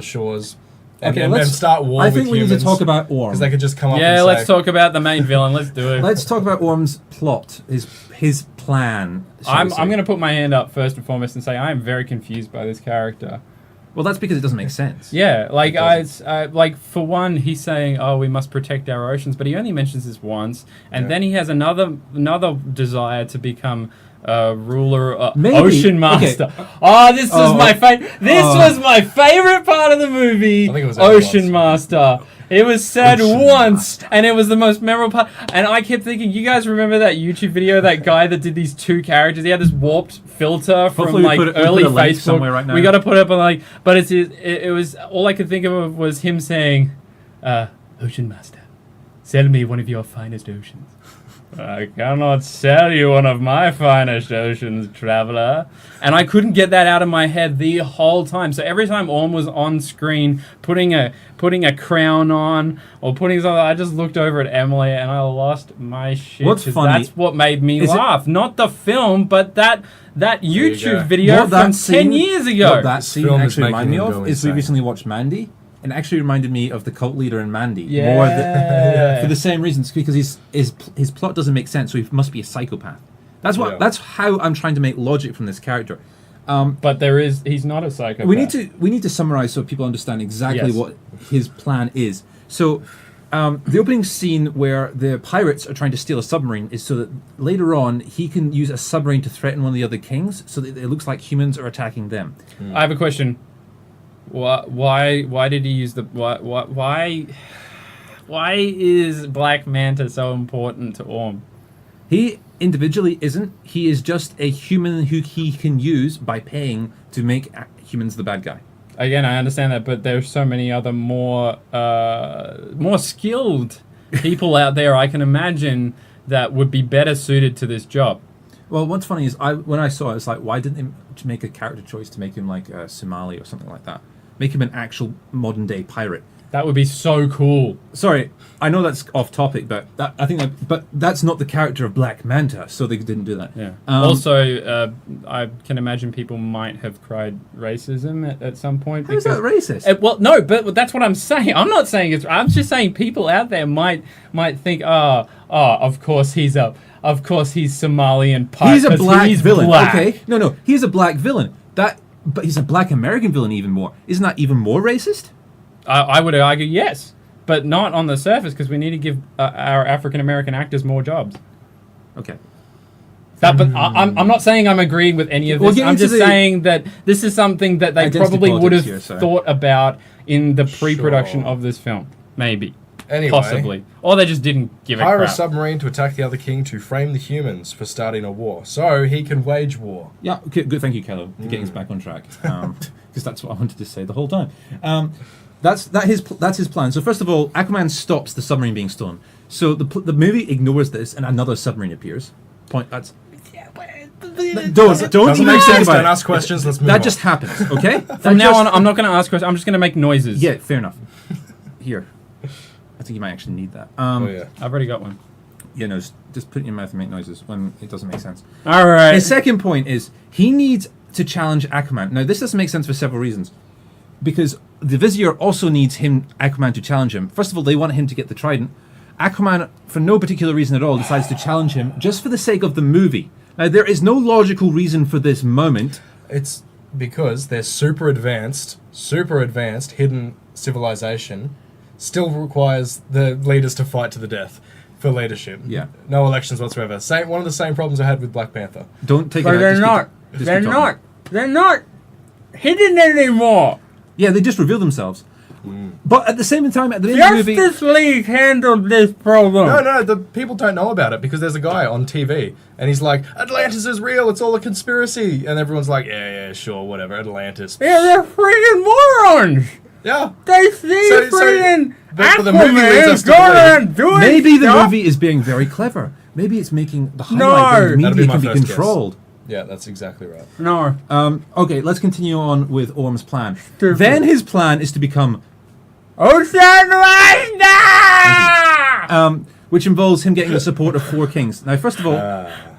S3: shores. And,
S2: Okay,
S3: and then
S2: let's
S3: start war
S2: I
S3: with
S2: think we need to
S3: humans,
S2: talk about Orm.
S3: because they could just come up.
S1: Yeah,
S3: and
S1: let's
S3: say,
S1: talk about the main villain. Let's do it.
S2: Let's talk about Orm's plot, his plan. shall
S1: I'm
S2: we say.
S1: going to put my hand up first and foremost and say I am very confused by this character.
S2: Well, that's because it doesn't make sense.
S1: Yeah, like
S3: It
S1: like for one, he's saying, "Oh, we must protect our oceans," but he only mentions this once, and
S3: Yeah.
S1: then he has another desire to become ruler,
S2: Maybe.
S1: ocean
S2: Okay.
S1: master. Oh, this was
S2: Oh.
S1: my was my favorite part of the movie.
S3: I think it was
S1: Ocean
S3: once.
S1: Master. It was said
S2: Ocean
S1: once, and it was the most memorable part. And I kept thinking, you guys remember that YouTube video, that guy that did these two characters? He had this warped filter from
S2: Hopefully we
S1: like
S2: put it- we
S1: early
S2: put a link
S1: Facebook.
S2: somewhere right now.
S1: We got to put it up on like, but it was all I could think of was him saying, "Ocean Master, sell me one of your finest oceans." I cannot sell you one of my finest oceans, traveler. And I couldn't get that out of my head the whole time. So every time Orm was on screen putting a crown on or putting something, I just looked over at Emily and I lost my shit.
S2: What's
S1: 'cause
S2: funny
S1: That's what made me
S2: is it-
S1: laugh. Not the film, but that
S3: you
S1: YouTube
S3: go.
S1: video
S2: What
S1: from
S2: that scene-
S1: 10 years ago.
S2: What that
S3: This
S2: scene
S3: film is
S2: actually reminded me
S3: making me
S2: of
S3: go
S2: is we
S3: insane.
S2: recently watched Mandy, and it actually reminded me of the cult leader in Mandy.
S1: Yeah.
S2: More than, for the same reasons, because his plot doesn't make sense, so he must be a psychopath. That's what.
S3: Yeah.
S2: That's how I'm trying to make logic from this character.
S1: But he's not a psychopath.
S2: We need to summarize so people understand exactly
S1: Yes.
S2: what his plan is. So, the opening scene where the pirates are trying to steal a submarine is so that later on he can use a submarine to threaten one of the other kings, so that it looks like humans are attacking them.
S1: I have a question. Why did he use the why is Black Manta so important to Orm?
S2: He individually isn't. He is just a human who he can use by paying to make humans the bad guy.
S1: Again, I understand that, but there's so many other more skilled people out there I can imagine that would be better suited to this job.
S2: Well, what's funny is when I saw it, it's like, why didn't they make a character choice to make him like Somali or something like that? Make him an actual modern day pirate.
S1: That would be so cool.
S2: Sorry, I know that's off topic, but that's not the character of Black Manta, so they didn't do that.
S1: Yeah.
S2: Um,
S1: Also, I can imagine people might have cried racism at some point.
S2: How is that racist?
S1: Well, no, but that's what I'm saying. I'm not saying it's. I'm just saying people out there might think, of course he's Somalian pirate.
S2: He's a
S1: 'cause
S2: black
S1: he's
S2: villain.
S1: black.
S2: Okay, no, he's a black villain. But he's a Black American villain even more. Isn't that even more racist?
S1: I would argue yes, but not on the surface because we need to give our African American actors more jobs.
S2: Okay.
S1: But I'm not saying I'm agreeing with any of
S2: We'll
S1: this.
S2: get
S1: I'm
S2: into
S1: just
S2: the
S1: saying that this is something that they
S2: identity
S1: probably would have
S2: politics here, sorry.
S1: thought about in the pre-production
S3: Sure.
S1: of this film. Maybe.
S3: Anyway,
S1: Possibly. Or they just didn't give a
S3: hire a
S1: crap.
S3: submarine to attack the other king to frame the humans for starting a war, so he can wage war.
S2: Yeah, okay, good. Thank you, Kello, for getting us back on track. Because that's what I wanted to say the whole time. That's his plan. So first of all, Aquaman stops the submarine being stolen. So the movie ignores this, and another submarine appears. Don't
S3: Doesn't
S2: even
S3: make
S2: think
S3: sense.
S2: about
S3: Don't
S2: it.
S3: ask questions. Let's move
S2: That
S3: on.
S2: just happens, okay?
S1: From now on, I'm not going to ask questions. I'm just going to make noises.
S2: Yeah, fair enough. Here, I think you might actually need that.
S3: Oh yeah.
S1: I've already got one.
S2: You know, just put it in your mouth and make noises when it doesn't make sense.
S1: All right.
S2: His second point is he needs to challenge Aquaman. Now, this doesn't make sense for several reasons. Because the Vizier also needs Aquaman to challenge him. First of all, they want him to get the trident. Aquaman, for no particular reason at all, decides to challenge him just for the sake of the movie. Now, there is no logical reason for this moment.
S3: It's because their super advanced hidden civilization still requires the leaders to fight to the death for leadership.
S2: Yeah.
S3: No elections whatsoever. One of the same problems I had with Black Panther.
S2: Don't take
S1: But
S2: it out.
S1: they're
S2: just
S1: not.
S2: just
S1: They're
S2: keep talking.
S1: not. They're not hidden anymore.
S2: Yeah, they just reveal themselves. But at the same time, at the end of the movie...
S1: Justice League handled this problem.
S3: No, the people don't know about it because there's a guy on TV and he's like, Atlantis is real, it's all a conspiracy. And everyone's like, yeah, sure, whatever, Atlantis.
S1: Yeah, they're freaking morons.
S3: Yeah.
S1: They see
S3: So-
S1: freaking
S3: but the movie leads us
S1: Aquaman
S3: to
S1: going
S3: believe-
S1: and doing
S2: Maybe the
S1: stuff.
S2: movie is being very clever. Maybe it's making the
S1: No.
S2: highlight that the
S3: That'd be
S2: media
S3: my
S2: can be
S3: first guess.
S2: controlled.
S3: Yeah, that's exactly right.
S1: No.
S2: Okay, let's continue on with Orm's plan.
S1: Stupid.
S2: Then his plan is to become...
S1: Ocean Master!
S2: which involves him getting the support of 4 kings. Now, first of all,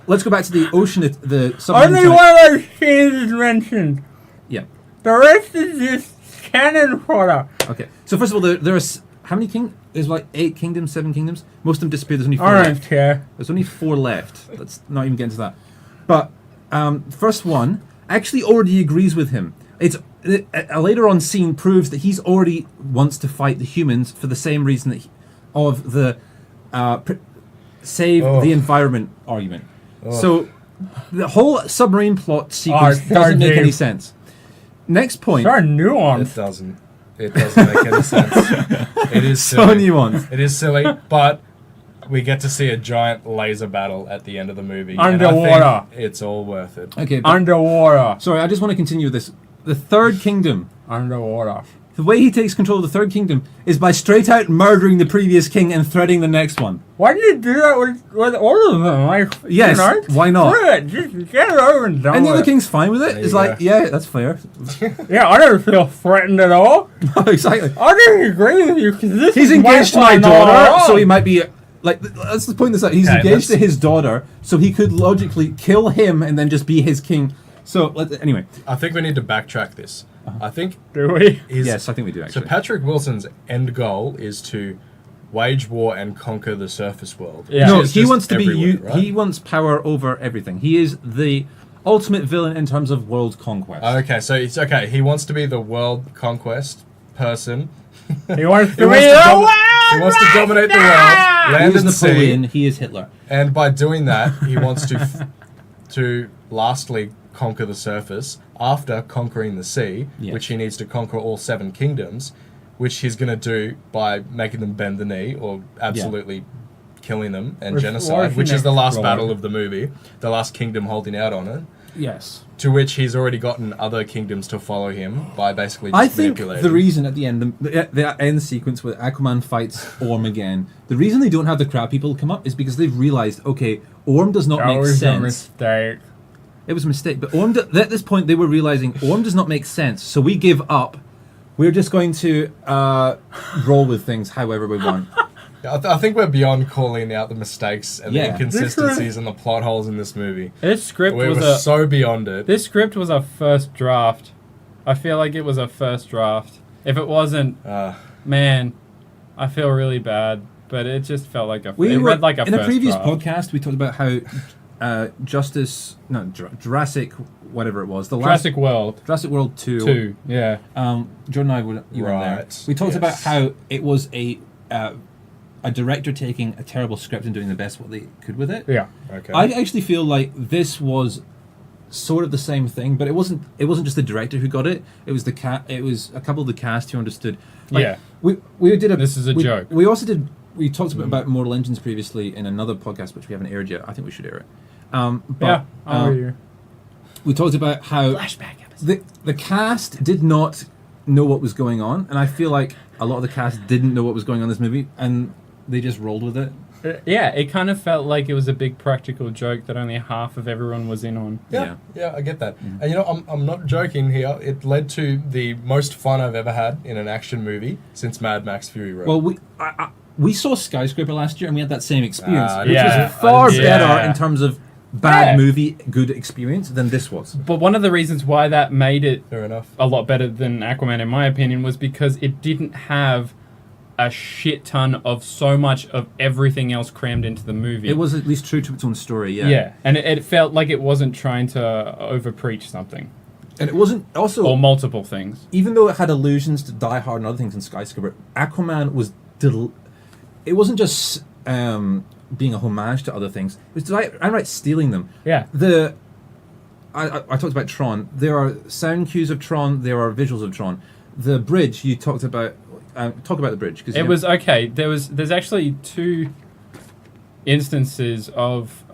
S2: let's go back to the ocean... The submarine
S1: Only
S2: attack.
S1: one of those kings is mentioned.
S2: Yeah.
S1: The rest is just cannon fodder.
S2: Okay. So first of all, there are... How many kings? There's like 8 kingdoms, 7 kingdoms. Most of them disappeared. There's only 4
S1: I don't
S2: left.
S1: care.
S2: There's only 4 left. Let's not even get into that. But first one actually already agrees with him. It's a later on scene proves that he's already wants to fight the humans for the same reason that of the save the environment argument. So the whole submarine plot sequence doesn't make any sense. Next point.
S1: Sorry, nuance.
S3: It doesn't make any sense. It is
S2: So
S3: silly.
S2: nuanced.
S3: It is silly, but we get to see a giant laser battle at the end of the movie. and I
S1: Underwater.
S3: think it's all worth it.
S2: Okay. But,
S1: Underwater.
S2: sorry, I just want to continue with this. The third kingdom.
S1: Underwater.
S2: The way he takes control of the third kingdom is by straight out murdering the previous king and threatening the next one.
S1: Why did you do that with all of them? Like,
S2: Yes,
S1: you know,
S2: why not?
S1: screw it. Just get it over and done
S2: And the
S1: with
S2: other king's fine with it.
S3: There
S2: It's
S3: you
S2: like,
S3: go.
S2: yeah, that's fair.
S1: Yeah, I don't feel threatened at all.
S2: Exactly.
S1: I don't agree with you because this
S2: He's
S1: is
S2: engaged to my
S1: plan all
S2: daughter,
S1: along.
S2: so he might be like. Let's just point this out. He's
S3: Okay,
S2: engaged to
S3: let's-
S2: his daughter, so he could logically kill him and then just be his king. So anyway,
S3: I think we need to backtrack this. I think
S1: Do we?
S2: yes, I think we do
S3: So
S2: actually.
S3: Patrick Wilson's end goal is to wage war and conquer the surface world.
S1: Yeah.
S2: No,
S3: which is
S2: he
S3: just
S2: wants to be.
S3: everywhere, right?
S2: He wants power over everything. He is the ultimate villain in terms of world conquest.
S3: Okay, so it's okay. He wants to be the world conquest person.
S1: He wants
S3: He
S1: to be
S3: wants to,
S1: the
S3: dom-
S1: world
S3: he wants to dominate the world,
S2: he
S3: land
S2: is
S3: and
S2: Napoleon.
S3: sea,
S2: He is Hitler.
S3: and by doing that, he wants to lastly conquer the surface after conquering the sea,
S2: Yes.
S3: which he needs to conquer all 7 kingdoms, which he's going to do by making them bend the knee or absolutely killing them and
S1: Which
S3: genocide,
S1: was
S3: which is the last
S1: next
S3: battle
S1: one.
S3: of the movie, the last kingdom holding out on it.
S2: Yes.
S3: To which he's already gotten other kingdoms to follow him by basically just
S2: I think
S3: manipulating.
S2: the reason at the end, the end sequence where Aquaman fights Orm again, the reason they don't have the crowd people come up is because they've realized, okay, Orm does not
S1: That
S2: make
S1: was a
S2: sense.
S1: mistake.
S2: It was a mistake, but at this point they were realizing Orm does not make sense, so we give up. We're just going to roll with things however we want.
S3: I think we're beyond calling out the mistakes and
S2: Yeah.
S3: the inconsistencies and the plot holes in this movie.
S1: This script
S3: We
S1: was
S3: were so beyond it.
S1: This script was a first draft. I feel like it was a first draft. If it wasn't, man, I feel really bad. But it just felt like
S2: We were
S1: read like a
S2: in a
S1: first
S2: previous
S1: draft.
S2: podcast. We talked about how Jurassic, whatever it was, the
S1: Jurassic World
S2: Jurassic World 2.
S1: yeah.
S2: Jordan and I were there.
S3: Right,
S2: We talked about
S3: yes.
S2: how it was a director taking a terrible script and doing the best what they could with it.
S1: Yeah.
S3: Okay.
S2: I actually feel like this was sort of the same thing, but it wasn't just the director who got it. It was it was a couple of the cast who understood. Like,
S1: Yeah.
S2: We did
S1: This is a joke.
S2: We also did. We talked about Mortal Engines previously in another podcast, which we haven't aired yet. I think we should air it. We talked about how
S1: Flashback episode.
S2: the cast did not know what was going on, and I feel like a lot of the cast didn't know what was going on in this movie, and they just rolled with it.
S1: Yeah, it kind of felt like it was a big practical joke that only half of everyone was in on.
S3: Yeah, I get that. And I'm not joking here. It led to the most fun I've ever had in an action movie since Mad Max Fury Road.
S2: Well, we saw Skyscraper last year, and we had that same experience, which
S1: yeah.
S2: was far
S1: Yeah.
S2: better in terms of bad
S1: Yeah.
S2: movie, good experience than this was.
S1: But one of the reasons why that made it
S3: Fair enough.
S1: a lot better than Aquaman, in my opinion, was because it didn't have a shit ton of so much of everything else crammed into the movie.
S2: It was at least true to its own story, yeah.
S1: Yeah, and it felt like it wasn't trying to over-preach something.
S2: And it wasn't also,
S1: Or multiple things.
S2: even though it had allusions to Die Hard and other things in Skyscraper, Aquaman was it wasn't just being a homage to other things. It was outright stealing them.
S1: Yeah.
S2: I talked about Tron. There are sound cues of Tron. There are visuals of Tron. The bridge you talked about. Talk about the bridge. Cause
S1: It was okay. There's actually two instances of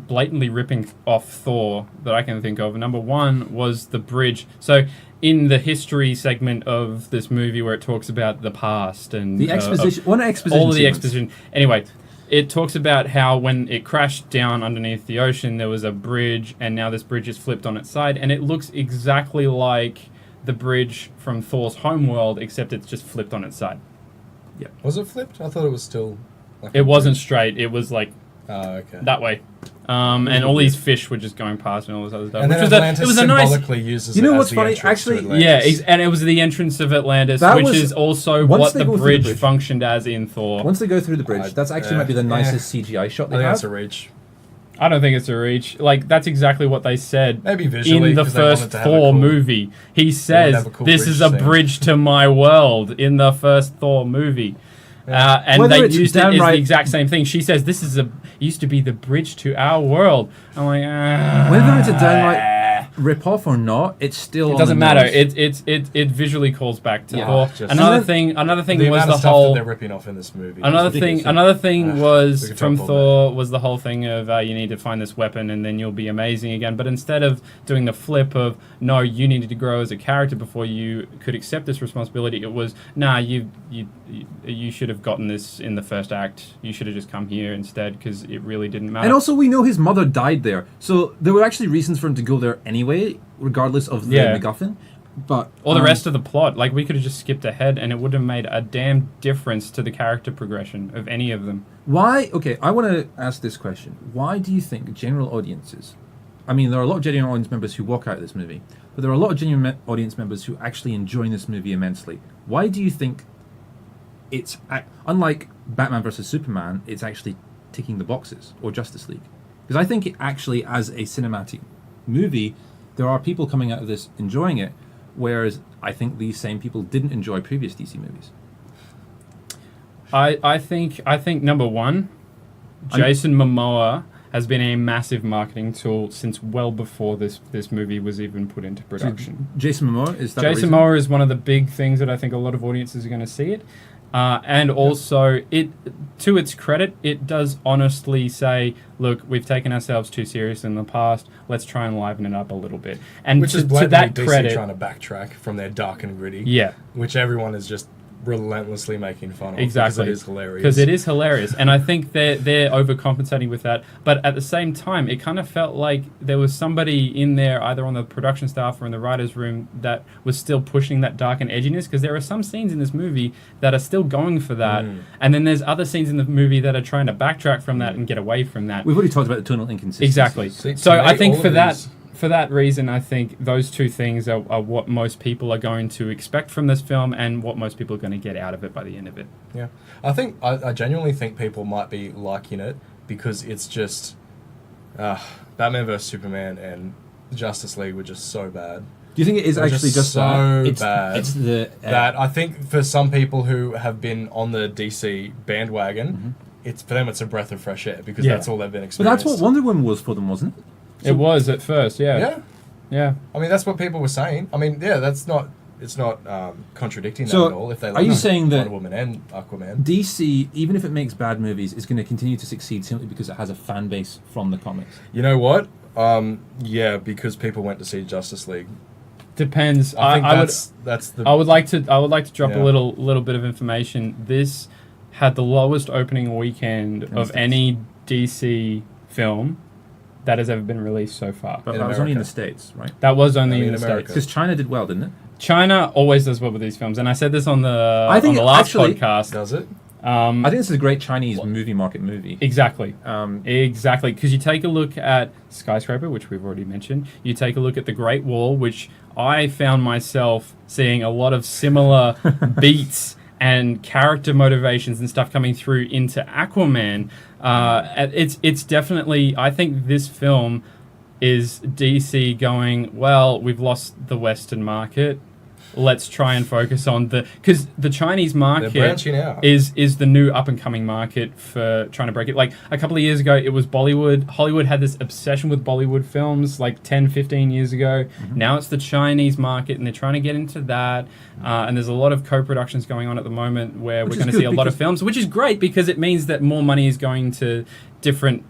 S1: blatantly ripping off Thor that I can think of. Number one was the bridge. So in the history segment of this movie where it talks about the past and
S2: the exposition. One exposition.
S1: all of the
S2: sequence.
S1: exposition. Anyway, it talks about how when it crashed down underneath the ocean, there was a bridge, and now this bridge is flipped on its side, and it looks exactly like the bridge from Thor's homeworld, except it's just flipped on its side.
S3: Was it flipped? I thought it was still... like
S1: It wasn't straight. It was like
S3: Oh, okay.
S1: that way. And all these fish were just going past and all this other stuff.
S3: And
S1: Which
S3: then
S1: was
S3: Atlantis
S1: it was a nice...
S3: symbolically uses
S2: You know
S3: it as
S2: what's
S3: the
S2: funny?
S3: entrance to
S2: Actually,
S3: Atlantis.
S1: Yeah, and it was the entrance of Atlantis,
S2: That
S1: which
S2: was-
S1: is also
S2: once
S1: what
S2: they
S1: the
S2: go through the
S1: bridge
S2: bridge-
S1: functioned as in Thor.
S2: Once they go through the bridge, that's actually might be the nicest CGI shot
S3: I
S2: they
S3: think
S2: have.
S3: that's a reach.
S1: I don't think it's a reach. Like, that's exactly what they said
S3: Maybe visually,
S1: in the
S3: 'cause they wanted
S1: first
S3: to have a
S1: Thor
S3: cool-
S1: movie. He says,
S3: have a cool
S1: this
S3: bridge
S1: is a
S3: scene."
S1: bridge to my world in the first Thor movie. And
S2: Whether
S1: they
S2: it's
S1: used it as
S2: downright-
S1: the exact same thing. She says, this is used to be the bridge to our world. I'm like,
S2: Whether it's a downright rip off or not, it's still.
S1: It
S2: on
S1: doesn't
S2: the
S1: matter.
S2: nose.
S1: It visually calls back to
S2: Yeah.
S1: Thor.
S3: Just-
S1: Another
S2: And
S1: thing
S3: The
S1: was
S3: amount
S1: the
S3: of stuff
S1: whole.
S3: that they're ripping off in this movie.
S1: Another
S3: is
S1: thing,
S3: ridiculous.
S1: another thing
S3: we
S1: was
S3: could
S1: from
S3: talk all
S1: Thor was the whole thing of you need to find this weapon and then you'll be amazing again. But instead of doing the flip of no, you needed to grow as a character before you could accept this responsibility, it was nah, you should have gotten this in the first act. You should have just come here instead because it really didn't matter.
S2: And also, we know his mother died there, so there were actually reasons for him to go there anyway, regardless of the
S1: Yeah.
S2: MacGuffin. But
S1: or the rest of the plot, like we could have just skipped ahead and it would have made a damn difference to the character progression of any of them.
S2: why? Okay, I want to ask this question: why do you think general audiences? I mean, there are a lot of general audience members who walk out of this movie, but there are a lot of genuine audience members who actually enjoy this movie immensely. Why do you think it's unlike Batman versus Superman? It's actually ticking the boxes, or Justice League, because I think it actually, as a cinematic movie, there are people coming out of this enjoying it, whereas I think these same people didn't enjoy previous DC movies.
S1: I think number one, Jason Momoa has been a massive marketing tool since well before this movie was even put into production.
S2: Jason Momoa is that the
S1: Jason
S2: reason?
S1: Momoa is one of the big things that I think a lot of audiences are going to see it. And also, to its credit, it does honestly say, look, we've taken ourselves too serious in the past. Let's try and liven it up a little bit. And
S3: Which is
S1: to
S3: blatantly
S1: that
S3: DC
S1: credit,
S3: trying to backtrack from their dark and gritty.
S1: yeah,
S3: Which everyone is just relentlessly making fun of.
S1: exactly,
S3: Because it is hilarious.
S1: because it is hilarious, and I think they're overcompensating with that. But at the same time, it kind of felt like there was somebody in there, either on the production staff or in the writers' room, that was still pushing that dark and edginess. Because there are some scenes in this movie that are still going for that, and then there's other scenes in the movie that are trying to backtrack from that and get away from that.
S2: We've already talked about the tonal inconsistency.
S1: Exactly.
S3: See,
S1: So
S3: to
S1: I
S3: me,
S1: think
S3: all
S1: for
S3: of
S1: that.
S3: these-
S1: For that reason, I think those two things are what most people are going to expect from this film and what most people are going to get out of it by the end of it.
S3: Yeah. I genuinely think people might be liking it because it's just Batman vs Superman and Justice League were just so bad.
S2: Do you think it is
S3: They're
S2: actually just
S3: so
S2: that?
S3: bad
S2: It's the
S3: that I think for some people who have been on the DC bandwagon, it's for them it's a breath of fresh air because
S1: Yeah.
S3: that's all they've been
S2: but
S3: experienced.
S2: that's what Wonder Woman was for them, wasn't it?
S1: It was at first, yeah.
S3: Yeah.
S1: Yeah.
S3: I mean, that's what people were saying. I mean, yeah, it's not contradicting that
S2: So,
S3: at all. If they
S2: are you saying that
S3: Wonder Woman and Aquaman?
S2: DC, even if it makes bad movies, is going to continue to succeed simply because it has a fan base from the comics?
S3: You know what? Yeah, because people went to see Justice League.
S1: Depends.
S3: I think that's the.
S1: I would like to drop
S3: Yeah.
S1: a little bit of information. This had the lowest opening weekend of any DC film that has ever been released so far.
S2: But
S3: In
S2: that was only in
S3: America.
S2: the States, right?
S1: That was only
S3: Only
S1: in
S3: in
S1: the
S3: America.
S1: States.
S2: Because China did well, didn't it?
S1: China always does well with these films, and I said this on the
S2: I think
S1: on the last
S2: actually-
S1: podcast.
S3: Does it?
S2: I think this is a great Chinese movie market movie.
S1: Exactly.
S2: Um,
S1: Exactly, because you take a look at Skyscraper, which we've already mentioned. You take a look at The Great Wall, which I found myself seeing a lot of similar beats and character motivations and stuff coming through into Aquaman. It's definitely, I think this film is DC going, well, we've lost the Western market. Let's try and focus on because the Chinese market
S3: branching out.
S1: is the new up and coming market for trying to break it. Like a couple of years ago, it was Bollywood. Hollywood had this obsession with Bollywood films like 10, 15 years ago. Now it's the Chinese market, and they're trying to get into that. And there's a lot of co-productions going on at the moment where
S2: Which
S1: we're
S2: is
S1: going to see a
S2: good
S1: lot of
S2: because-
S1: films, which is great because it means that more money is going to different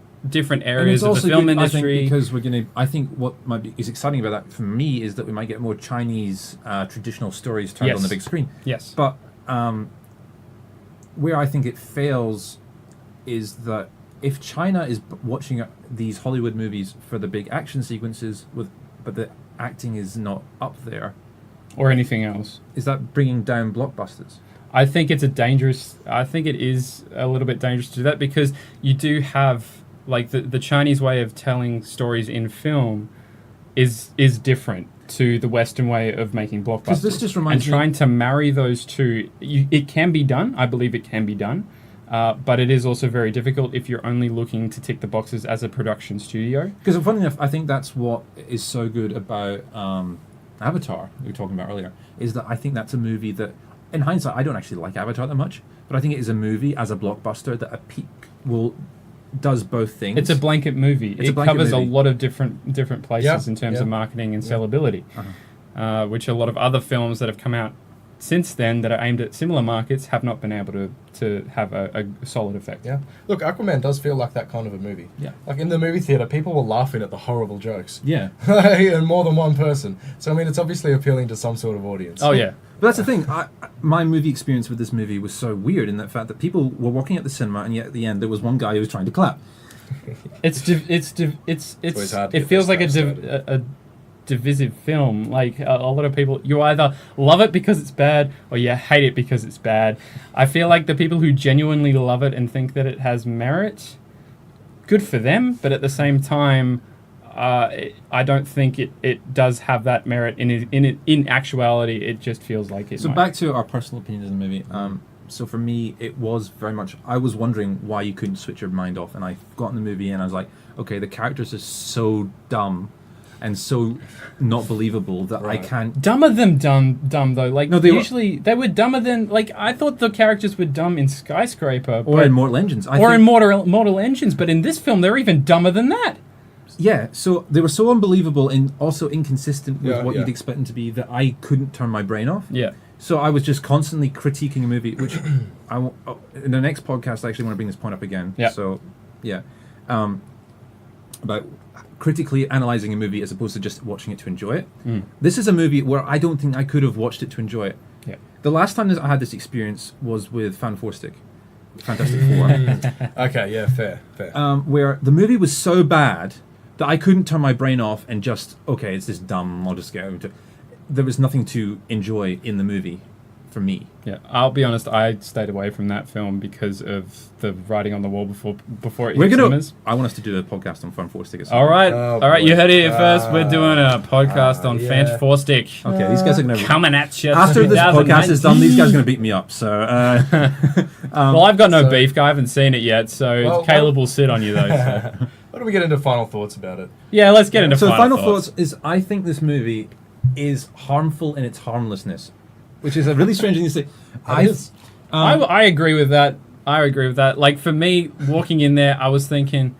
S1: areas of the film industry.
S2: Because we're going to. I think what is exciting about that for me is that we might get more Chinese traditional stories turned
S1: Yes.
S2: on the big screen.
S1: Yes.
S2: But where I think it fails is that if China is watching these Hollywood movies for the big action sequences, but the acting is not up there,
S1: Or anything else.
S2: is that bringing down blockbusters?
S1: I think it is a little bit dangerous to do that because you do have like the Chinese way of telling stories in film is different to the Western way of making blockbusters.
S2: 'Cause this just reminds
S1: and
S2: me-
S1: trying to marry those two, it can be done. I believe it can be done, but it is also very difficult if you're only looking to tick the boxes as a production studio.
S2: Because funny enough, I think that's what is so good about Avatar, we were talking about earlier, is that I think that's a movie that, in hindsight, I don't actually like Avatar that much, but I think it is a movie as a blockbuster that does both things.
S1: It's a blanket movie.
S2: It's a
S1: It
S2: blanket
S1: covers
S2: movie.
S1: a lot of different places
S3: Yeah,
S1: in terms
S3: yeah.
S1: of marketing and sellability, which a lot of other films that have come out since then that are aimed at similar markets have not been able to have a solid effect.
S3: Yeah. Look, Aquaman does feel like that kind of a movie.
S2: Yeah.
S3: Like in the movie theater, people were laughing at the horrible jokes.
S2: Yeah.
S3: And more than one person. So, I mean, it's obviously appealing to some sort of audience.
S1: Oh yeah.
S2: But that's the thing. My movie experience with this movie was so weird in that fact that people were walking at the cinema, and yet at the end there was one guy who was trying to clap.
S3: always hard to
S1: it
S3: get
S1: feels
S3: this
S1: like
S3: stuff
S1: a divisive film. Like a lot of people, you either love it because it's bad or you hate it because it's bad. I feel like the people who genuinely love it and think that it has merit, good for them. But at the same time, I don't think it does have that merit. In actuality, it just feels like it.
S2: So
S1: might.
S2: back to our personal opinions of the movie. So for me, it was very much. I was wondering why you couldn't switch your mind off, and I got in the movie and I was like, okay, the characters are so dumb and so not believable that I
S3: Right.
S2: can't.
S1: Dumber than dumb though. Like
S2: No, they were-
S1: usually they were dumber than like I thought the characters were dumb in Skyscraper
S2: Or
S1: but-
S2: in Mortal Engines. I
S1: or
S2: think-
S1: in Mortal Engines, but in this film they're even dumber than that.
S2: Yeah, so they were so unbelievable and also inconsistent with
S3: Yeah,
S2: what
S3: yeah.
S2: you'd expect them to be that I couldn't turn my brain off.
S1: Yeah.
S2: So I was just constantly critiquing a movie, which in the next podcast I actually want to bring this point up again.
S1: Yeah.
S2: So, yeah, about critically analyzing a movie as opposed to just watching it to enjoy it. This is a movie where I don't think I could have watched it to enjoy it.
S1: Yeah.
S2: The last time that I had this experience was with Fantastic Four,
S3: Okay, yeah, fair.
S2: where the movie was so bad that I couldn't turn my brain off and just, okay, it's this dumb, I'll just get into it. There was nothing to enjoy in the movie for me.
S1: Yeah, I'll be honest. I stayed away from that film because of the writing on the wall before it
S2: We're
S1: hit
S2: gonna.
S1: cinemas.
S2: I want us to do a podcast on Fun Four Stick.
S1: All right,
S3: Oh,
S1: all right.
S3: boy.
S1: You heard it here first. We're doing a podcast on
S3: yeah.
S1: Fant Four Stick.
S2: Okay, these guys are gonna.
S1: Coming at you.
S2: After this podcast is done, these guys are gonna beat me up. So
S1: Well, I've got no
S3: so-
S1: beef. I haven't seen it yet, so
S3: Well,
S1: Caleb will sit on you though. So.
S3: Why don't we get into final thoughts about it?
S1: Yeah, let's get into
S2: so
S1: final
S2: final
S1: thoughts.
S2: thoughts is I think this movie is harmful in its harmlessness, which is a really strange thing to say.
S1: I agree with that. I agree with that. Like for me, walking in there, I was thinking,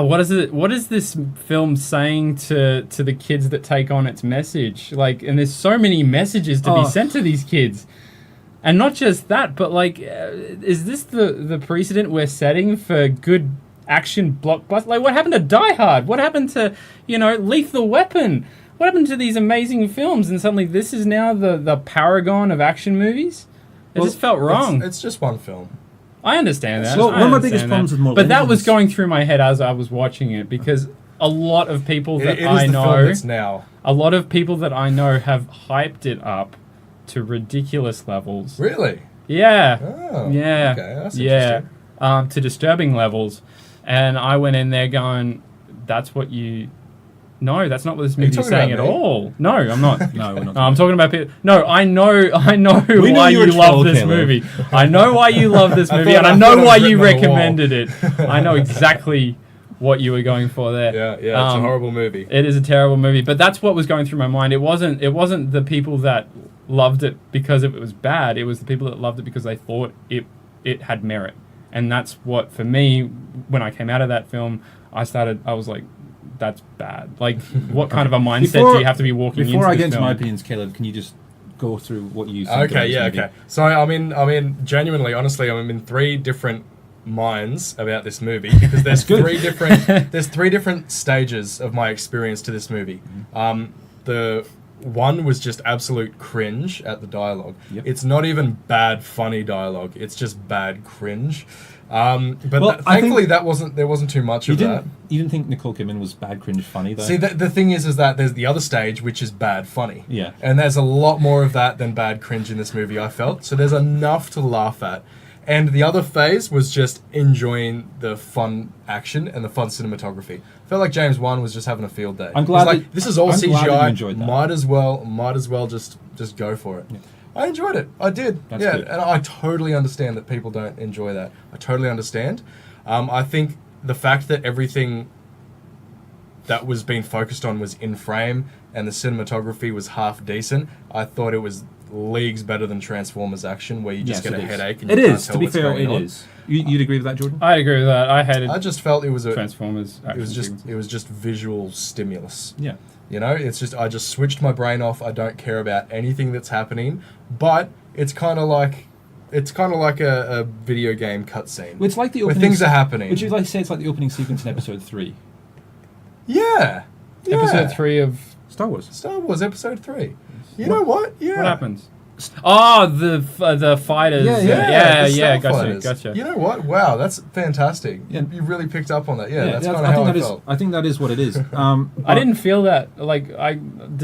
S1: what is it? What is this film saying to the kids that take on its message? Like, and there's so many messages to be sent to these kids, and not just that, but like, is this the precedent we're setting for good action blockbuster? Like, what happened to Die Hard? What happened to Lethal Weapon? What happened to these amazing films? And suddenly, this is now the paragon of action movies. It just felt wrong.
S3: It's just one film.
S1: I understand that.
S2: Well, one of my biggest problems with
S1: but that was going through my head as I was watching it, because a lot of people that I know, a lot of people that I know have hyped it up to ridiculous levels.
S3: Really?
S1: Yeah.
S3: Oh.
S1: Yeah.
S3: Okay, that's
S1: interesting.
S3: interesting.
S1: To disturbing levels, and I went in there going, "That's what you." No, that's not what this movie is saying at all. No, I'm not.
S2: No, we're not.
S1: I'm talking about people. No, I know
S2: We
S1: why
S2: know
S1: you love
S2: troll,
S1: this
S2: Caleb.
S1: movie. I know why you love this movie, and I
S3: thought
S1: know
S3: it was
S1: why
S3: written
S1: you
S3: on the wall.
S1: recommended it. I know exactly what you were going for there.
S3: Yeah, it's a horrible movie.
S1: It is a terrible movie, but that's what was going through my mind. It wasn't the people that loved it because it was bad. It was the people that loved it because they thought it had merit. And that's what, for me, when I came out of that film, I was like, that's bad. Like, what kind of a mindset do you have to be walking into
S2: Before I
S1: this
S2: get into
S1: film?
S2: my opinions, Caleb, can you just go through what you think?
S3: Okay, yeah, okay. So I'm in genuinely, honestly, I'm in 3 different minds about this movie, because there's three different stages of my experience to this movie. The one was just absolute cringe at the dialogue.
S2: Yep.
S3: It's not even bad funny dialogue, it's just bad cringe. But
S2: Well,
S3: thankfully there wasn't too much of that.
S2: You didn't think Nicole Kidman was bad cringe funny though?
S3: See, the thing is that there's the other stage, which is bad funny.
S2: Yeah.
S3: And there's a lot more of that than bad cringe in this movie, I felt. So there's enough to laugh at. And the other phase was just enjoying the fun action and the fun cinematography. Felt like James Wan was just having a field day.
S2: I'm glad
S3: like, this is all
S2: I'm glad that you
S3: CGI.
S2: enjoyed that.
S3: Might as well just go for it. Yeah. I enjoyed it. I did.
S2: That's
S3: yeah,
S2: good.
S3: and I totally understand that people don't enjoy that. I totally understand. I think the fact that everything that was being focused on was in frame and the cinematography was half decent, I thought it was leagues better than Transformers action, where you just get a headache and you can't tell
S2: to be
S3: what's
S2: fair,
S3: going
S2: it
S3: on.
S2: is. You'd agree with that, Jordan?
S1: I agree with that. I hated
S3: I just felt it was
S1: Transformers.
S3: it was just visual stimulus.
S2: Yeah.
S3: You know, it's just I just switched my brain off. I don't care about anything that's happening, but it's kind of like a video game cutscene.
S2: Well, it's like the
S3: where
S2: opening
S3: things are happening.
S2: Would you like to say it's like the opening sequence in Episode 3?
S3: Yeah.
S1: Episode 3 of
S2: Star Wars.
S3: Star Wars Episode 3. You know what? Yeah.
S1: what happens? Oh, the fighters.
S3: the
S1: Gotcha.
S3: Starfighters. You know what? Wow, that's fantastic.
S2: Yeah.
S3: You really picked up on that. Yeah, that's
S2: I
S3: kind of how I
S2: think
S3: felt.
S2: I think that is what it is.
S1: I didn't feel that. Like,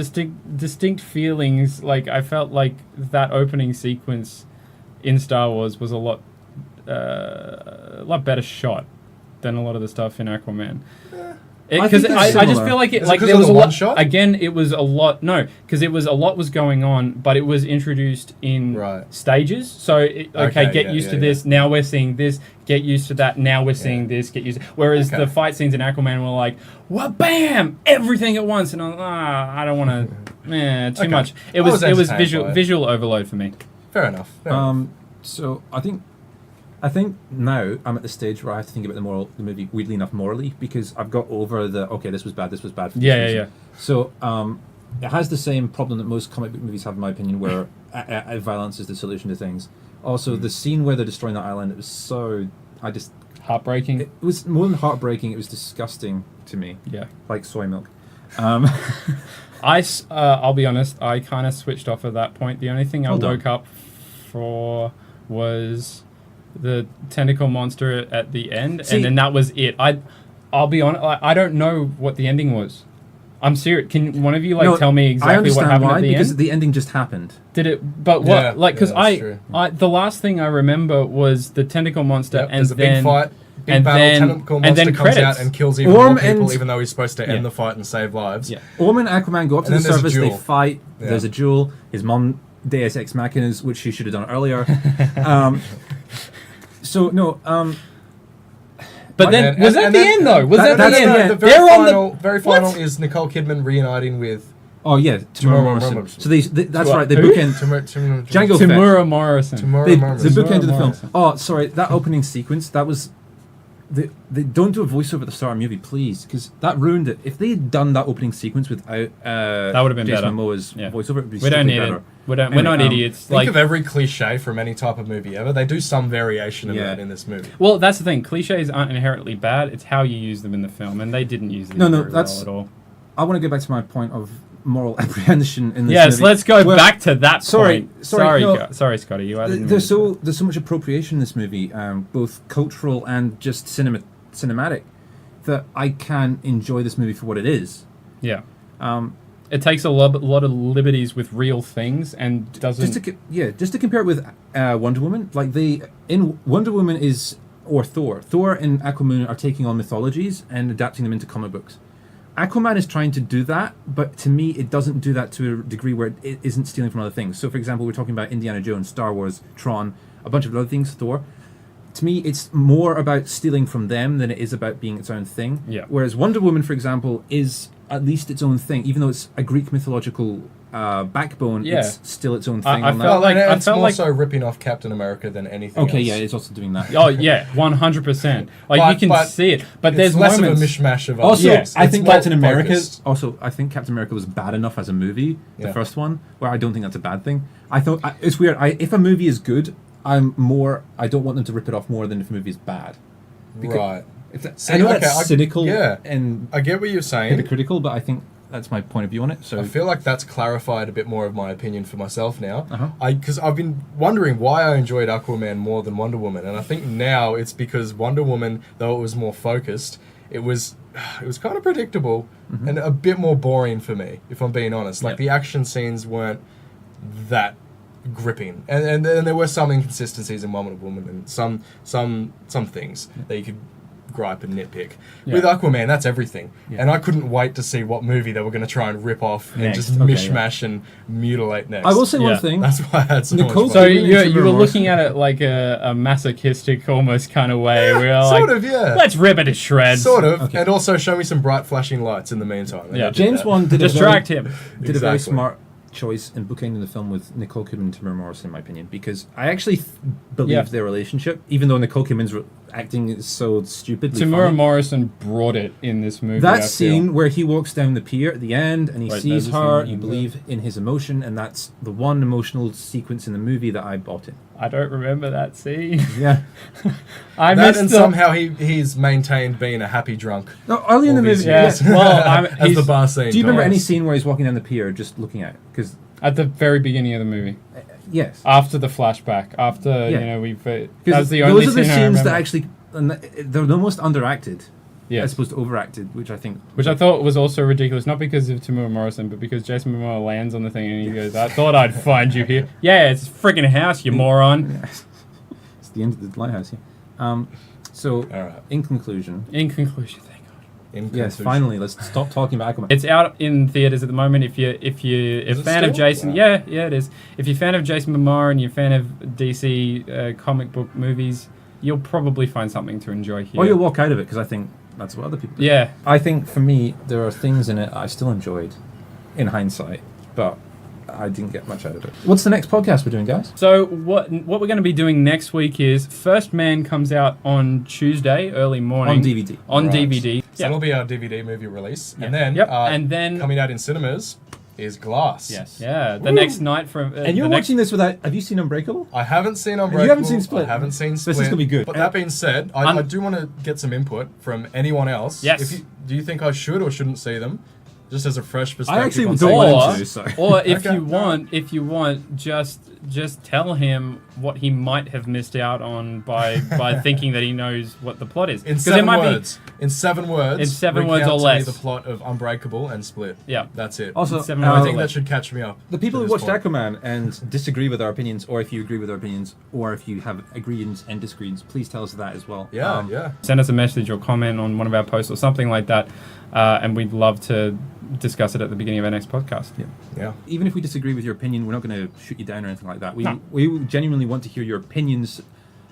S1: distinct feelings. Like, I felt like that opening sequence in Star Wars was a lot better shot than a lot of the stuff in Aquaman. Because I just feel like
S3: Is it
S1: like
S3: 'cause
S1: there
S3: of
S1: was
S3: the
S1: a
S3: one
S1: lot.
S3: shot?
S1: Again, it was a lot. No, because it was a lot was going on, but it was introduced in stages. So get used to this. Now we're seeing this. Get used to that. Now we're seeing this. Get used. Whereas the fight scenes in Aquaman were like, "Well, bam, everything at once," and I don't want to. Too much. It was visual overload for me.
S3: Fair enough.
S2: So I think now I'm at the stage where I have to think about the movie, weirdly enough, morally, because I've got over this was bad. For this reason. So it has the same problem that most comic book movies have, in my opinion, where violence is the solution to things. Also, the scene where they're destroying that island, it was so
S1: heartbreaking.
S2: It was more than heartbreaking. It was disgusting to me.
S1: Yeah,
S2: like soy milk.
S1: I'll be honest. I kind of switched off at that point. The only thing I woke up for was the tentacle monster at the end, and then that was it. I'll be honest. I don't know what the ending was. I'm serious. Can one of you tell me exactly what happened at the end?
S2: Because the ending just happened.
S1: Did it? But what? Because the last thing I remember was the tentacle monster, and
S3: a
S1: then
S3: big fight. Big battle, tentacle monster comes out and kills even more people, even though he's supposed to end the fight and save lives.
S2: Yeah. Orm and Aquaman go up to the surface, they fight, there's a duel, his mom Deus Ex Machinas, which she should have done earlier.
S1: But then, was that the end though? Was that the end?
S3: The very final is Nicole Kidman reuniting with...
S2: Oh yeah, Tamura Morrison. So that's right, the bookend... Django
S1: Tamura Morrison.
S2: The bookend of the film. Oh, sorry, that opening sequence, that was... They don't do a voiceover at the start of the movie, please, because that ruined it. If they had done that opening sequence without
S1: that would have been
S2: Jason
S1: better.
S2: Momoa's
S1: Yeah.
S2: voiceover, it would be
S1: We don't need
S2: better.
S1: it. We're
S2: Anyway,
S1: not idiots.
S3: Think
S1: Like,
S3: of every cliche from any type of movie ever. They do some variation of
S2: Yeah.
S3: that in this movie.
S1: well, that's the thing. Cliches aren't inherently bad. It's how you use them in the film, and they didn't use these
S2: No,
S1: very
S2: that's-
S1: well at all.
S2: I want to go back to my point of moral apprehension in this
S1: Yes,
S2: movie.
S1: let's go
S2: Well,
S1: back to that
S2: sorry,
S1: point.
S2: sorry, no.
S1: Sorry, Scotty. You added
S2: There's so much appropriation in this movie, both cultural and just cinematic, that I can enjoy this movie for what it is.
S1: Yeah. It takes a lot of liberties with real things and doesn't.
S2: Just to compare it with Wonder Woman, like in Wonder Woman or Thor and Aquaman are taking on mythologies and adapting them into comic books. Aquaman is trying to do that, but to me, it doesn't do that to a degree where it isn't stealing from other things. So, for example, we're talking about Indiana Jones, Star Wars, Tron, a bunch of other things, Thor. To me, it's more about stealing from them than it is about being its own thing.
S1: Yeah.
S2: Whereas Wonder Woman, for example, is at least its own thing. Even though it's a Greek mythological backbone,
S1: Yeah.
S2: it's still its own
S1: I
S2: thing. on
S1: felt
S2: that.
S1: like-
S3: and
S1: I
S3: it's
S1: felt
S3: more
S1: like-
S3: so ripping off Captain America than anything
S2: Okay,
S3: else.
S2: yeah, it's also doing that.
S1: Oh yeah, 100%. Like you can
S3: But
S1: see it, but
S3: It's
S1: there's
S3: less
S1: moments.
S3: of a mishmash of
S2: Also,
S1: Yes,
S2: I
S3: it's
S2: think
S3: more
S2: Captain America.
S3: focused.
S2: Also, I think Captain America was bad enough as a movie, the
S3: Yeah.
S2: first one, where I don't think that's a bad thing. I thought it's weird. If a movie is good, I don't want them to rip it off more than if a movie is bad.
S3: Right.
S2: I know
S3: okay,
S2: that's cynical,
S3: yeah.
S2: and
S3: I get what you're saying.
S2: hypocritical, but I think that's my point of view on it. So
S3: I feel like that's clarified a bit more of my opinion for myself now.
S2: Uh-huh.
S3: Because I've been wondering why I enjoyed Aquaman more than Wonder Woman, and I think now it's because Wonder Woman, though it was more focused, it was kind of predictable and a bit more boring for me, if I'm being honest. Like
S1: Yep.
S3: the action scenes weren't that gripping, and there were some inconsistencies in Wonder Woman and some things that you could gripe and nitpick.
S1: Yeah.
S3: With Aquaman, that's everything,
S2: Yeah.
S3: and I couldn't wait to see what movie they were going to try and rip off and
S1: Next.
S3: just
S2: Okay,
S3: mishmash and mutilate next.
S2: I will say
S1: Yeah.
S2: one thing.
S3: That's why I had so
S2: Nicole-
S3: much
S1: So
S3: fun.
S2: Even
S1: you
S2: into
S1: were
S2: remorse.
S1: looking at it like a masochistic almost kind of way. We were
S3: Sort
S1: like,
S3: of, yeah.
S1: let's rip it to shreds.
S3: Sort of,
S2: Okay.
S3: and also show me some bright flashing lights in the meantime. And
S1: Yeah.
S3: I did
S2: James
S3: that.
S2: Wan did
S1: Distract him.
S2: did a very
S3: Exactly.
S2: smart choice in bookending the film with Nicole Kidman and Timur Morrison, in my opinion, because I actually believe
S1: Yeah.
S2: their relationship, even though Nicole Kidman's acting is so stupidly
S1: Tamura
S2: funny.
S1: Morrison brought it in this movie. I
S2: That
S1: feel.
S2: scene where he walks down the pier at the end and he
S1: Wait,
S2: sees
S1: there's a
S2: her,
S1: scene
S2: you
S1: in
S2: believe in his emotion, and that's the one emotional sequence in the movie that I bought in.
S1: I don't remember that scene.
S2: Yeah.
S1: I
S3: That
S1: missed
S3: and
S1: the-
S3: somehow he's maintained being a happy drunk.
S2: No, early in the
S3: all these
S2: movie.
S1: Yeah.
S3: years.
S1: Well,
S3: as the
S1: he's-
S3: bar scene.
S2: Do you remember
S3: goes.
S2: any scene where he's walking down the pier just looking at it? Because
S1: at the very beginning of the movie,
S2: yes,
S1: after the flashback, after
S2: Yeah.
S1: you know we've. That's
S2: because
S1: the only
S2: those are the
S1: scene I
S2: scenes
S1: remember.
S2: that actually and they're the most underacted,
S1: Yes.
S2: as opposed to overacted, which I think.
S1: Which I thought was also ridiculous, not because of Tamura Morrison, but because Jason Momoa lands on the thing and he goes, "I thought I'd find you here." Yeah, it's a freaking house, you moron.
S2: It's the end of the lighthouse. Yeah. So,
S3: All right.
S2: in conclusion,
S1: In conclusion, thank God.
S3: In
S2: yes,
S3: conclusion.
S2: finally, let's stop talking about Aquaman.
S1: It's out in theaters at the moment. If you're a
S3: Is it
S1: fan of
S3: still?
S1: Jason,
S3: Wow.
S1: yeah, it is. If you're a fan of Jason Momoa and you're a fan of DC comic book movies, you'll probably find something to enjoy here.
S2: Or you'll walk out of it because I think that's what other people do.
S1: Yeah,
S2: I think for me, there are things in it I still enjoyed, in hindsight, but I didn't get much out of it. What's the next podcast we're doing, guys?
S1: So what we're going to be doing next week is First Man comes out on Tuesday, early morning.
S2: On DVD.
S1: On
S3: Right.
S1: DVD.
S3: So that'll be our DVD movie release,
S1: Yeah.
S3: and then
S1: Yep, and then-
S3: coming out in cinemas is Glass.
S1: Yes. Yeah. The next night from.
S2: And you're
S1: the next-
S2: watching this without. Have you seen Unbreakable?
S3: I haven't seen Unbreakable.
S2: You haven't seen Split?
S3: I haven't seen
S2: This
S3: Split.
S2: is gonna be good.
S3: But that being said, I do want to get some input from anyone else.
S1: Yes.
S3: Do you think I should or shouldn't see them? Just as a fresh perspective.
S2: I actually
S3: on
S2: don't
S3: seeing
S2: want
S3: them.
S2: him to, so.
S1: Or if
S3: Okay.
S1: you want, just tell him what he might have missed out on by thinking that he knows what the plot is.
S3: In
S1: 'Cause
S3: seven words. In 7 words.
S1: In 7 words
S3: recount
S1: or
S3: to me
S1: less.
S3: the plot of Unbreakable and Split.
S1: Yeah.
S3: That's it.
S2: Also,
S1: 7
S3: I
S1: words
S3: think
S1: or
S3: that
S1: less.
S3: should catch me up.
S2: the people
S3: to
S2: who
S3: this
S2: watched
S3: point.
S2: Aquaman and disagree with our opinions, or if you agree with our opinions, or if you have agreements and disagreements, please tell us that as well.
S3: Yeah, yeah.
S1: Send us a message or comment on one of our posts or something like that, and we'd love to discuss it at the beginning of our next podcast.
S2: Yeah.
S3: Yeah.
S2: Even if we disagree with your opinion, we're not going to shoot you down or anything like that.
S1: No.
S2: We genuinely want to hear your opinions,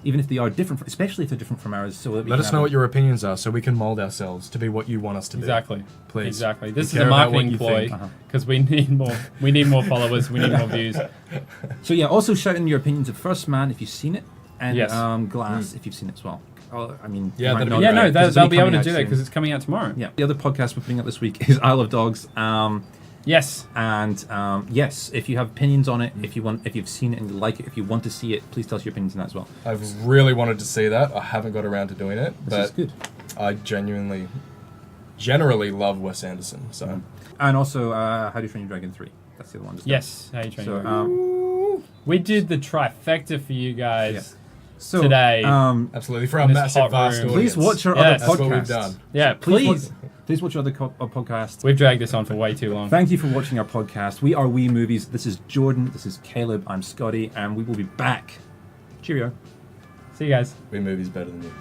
S2: even if they are different, especially if they're different from ours. So that we
S3: Let
S2: can
S3: us
S2: have
S3: know
S2: them.
S3: what your opinions are so we can mold ourselves to be what you want us to be.
S1: Exactly.
S3: Please.
S1: Exactly.
S3: We
S1: This is
S3: care
S1: a
S3: about what
S1: marketing
S3: you
S1: ploy
S3: think.
S1: because we need more. We need more followers. We need more views.
S2: So yeah, also shout in your opinions of First Man if you've seen it, and
S1: Yes.
S2: Glass if you've seen it as well. I mean,
S3: Yeah,
S2: you might
S3: that'd
S2: know
S3: be
S1: Yeah,
S2: that,
S1: no,
S2: 'cause it's
S1: they'll
S2: only
S1: be able
S2: coming
S1: to
S2: out
S1: do that
S2: soon.
S1: because it's coming out tomorrow.
S2: Yeah, the other podcast we're putting up this week is Isle of Dogs.
S1: Yes.
S2: And yes, if you have opinions on it, if you've seen it and you like it, if you want to see it, please tell us your opinions on that as well.
S3: I've really wanted to see that. I haven't got around to doing it,
S2: This is
S3: but
S2: good.
S3: I generally love Wes Anderson. So
S2: And also, How Do You Train Your Dragon 3. That's the other one.
S1: Yes. How you train
S2: So,
S1: your dragon. We did the trifecta for you guys.
S2: Yeah. So,
S1: Today.
S3: absolutely, for our
S1: In this
S3: massive
S1: hot
S3: vast
S1: room.
S3: audience.
S2: please watch our
S1: Yes.
S2: other
S3: That's
S2: podcasts.
S3: what we've done.
S1: Yeah, please.
S2: Please watch our other podcasts.
S1: We've dragged this on for way too long.
S2: Thank you for watching our podcast. We are We Movies. This is Jordan. This is Caleb. I'm Scotty. And we will be back. Cheerio.
S1: See you guys.
S3: We movies better than you.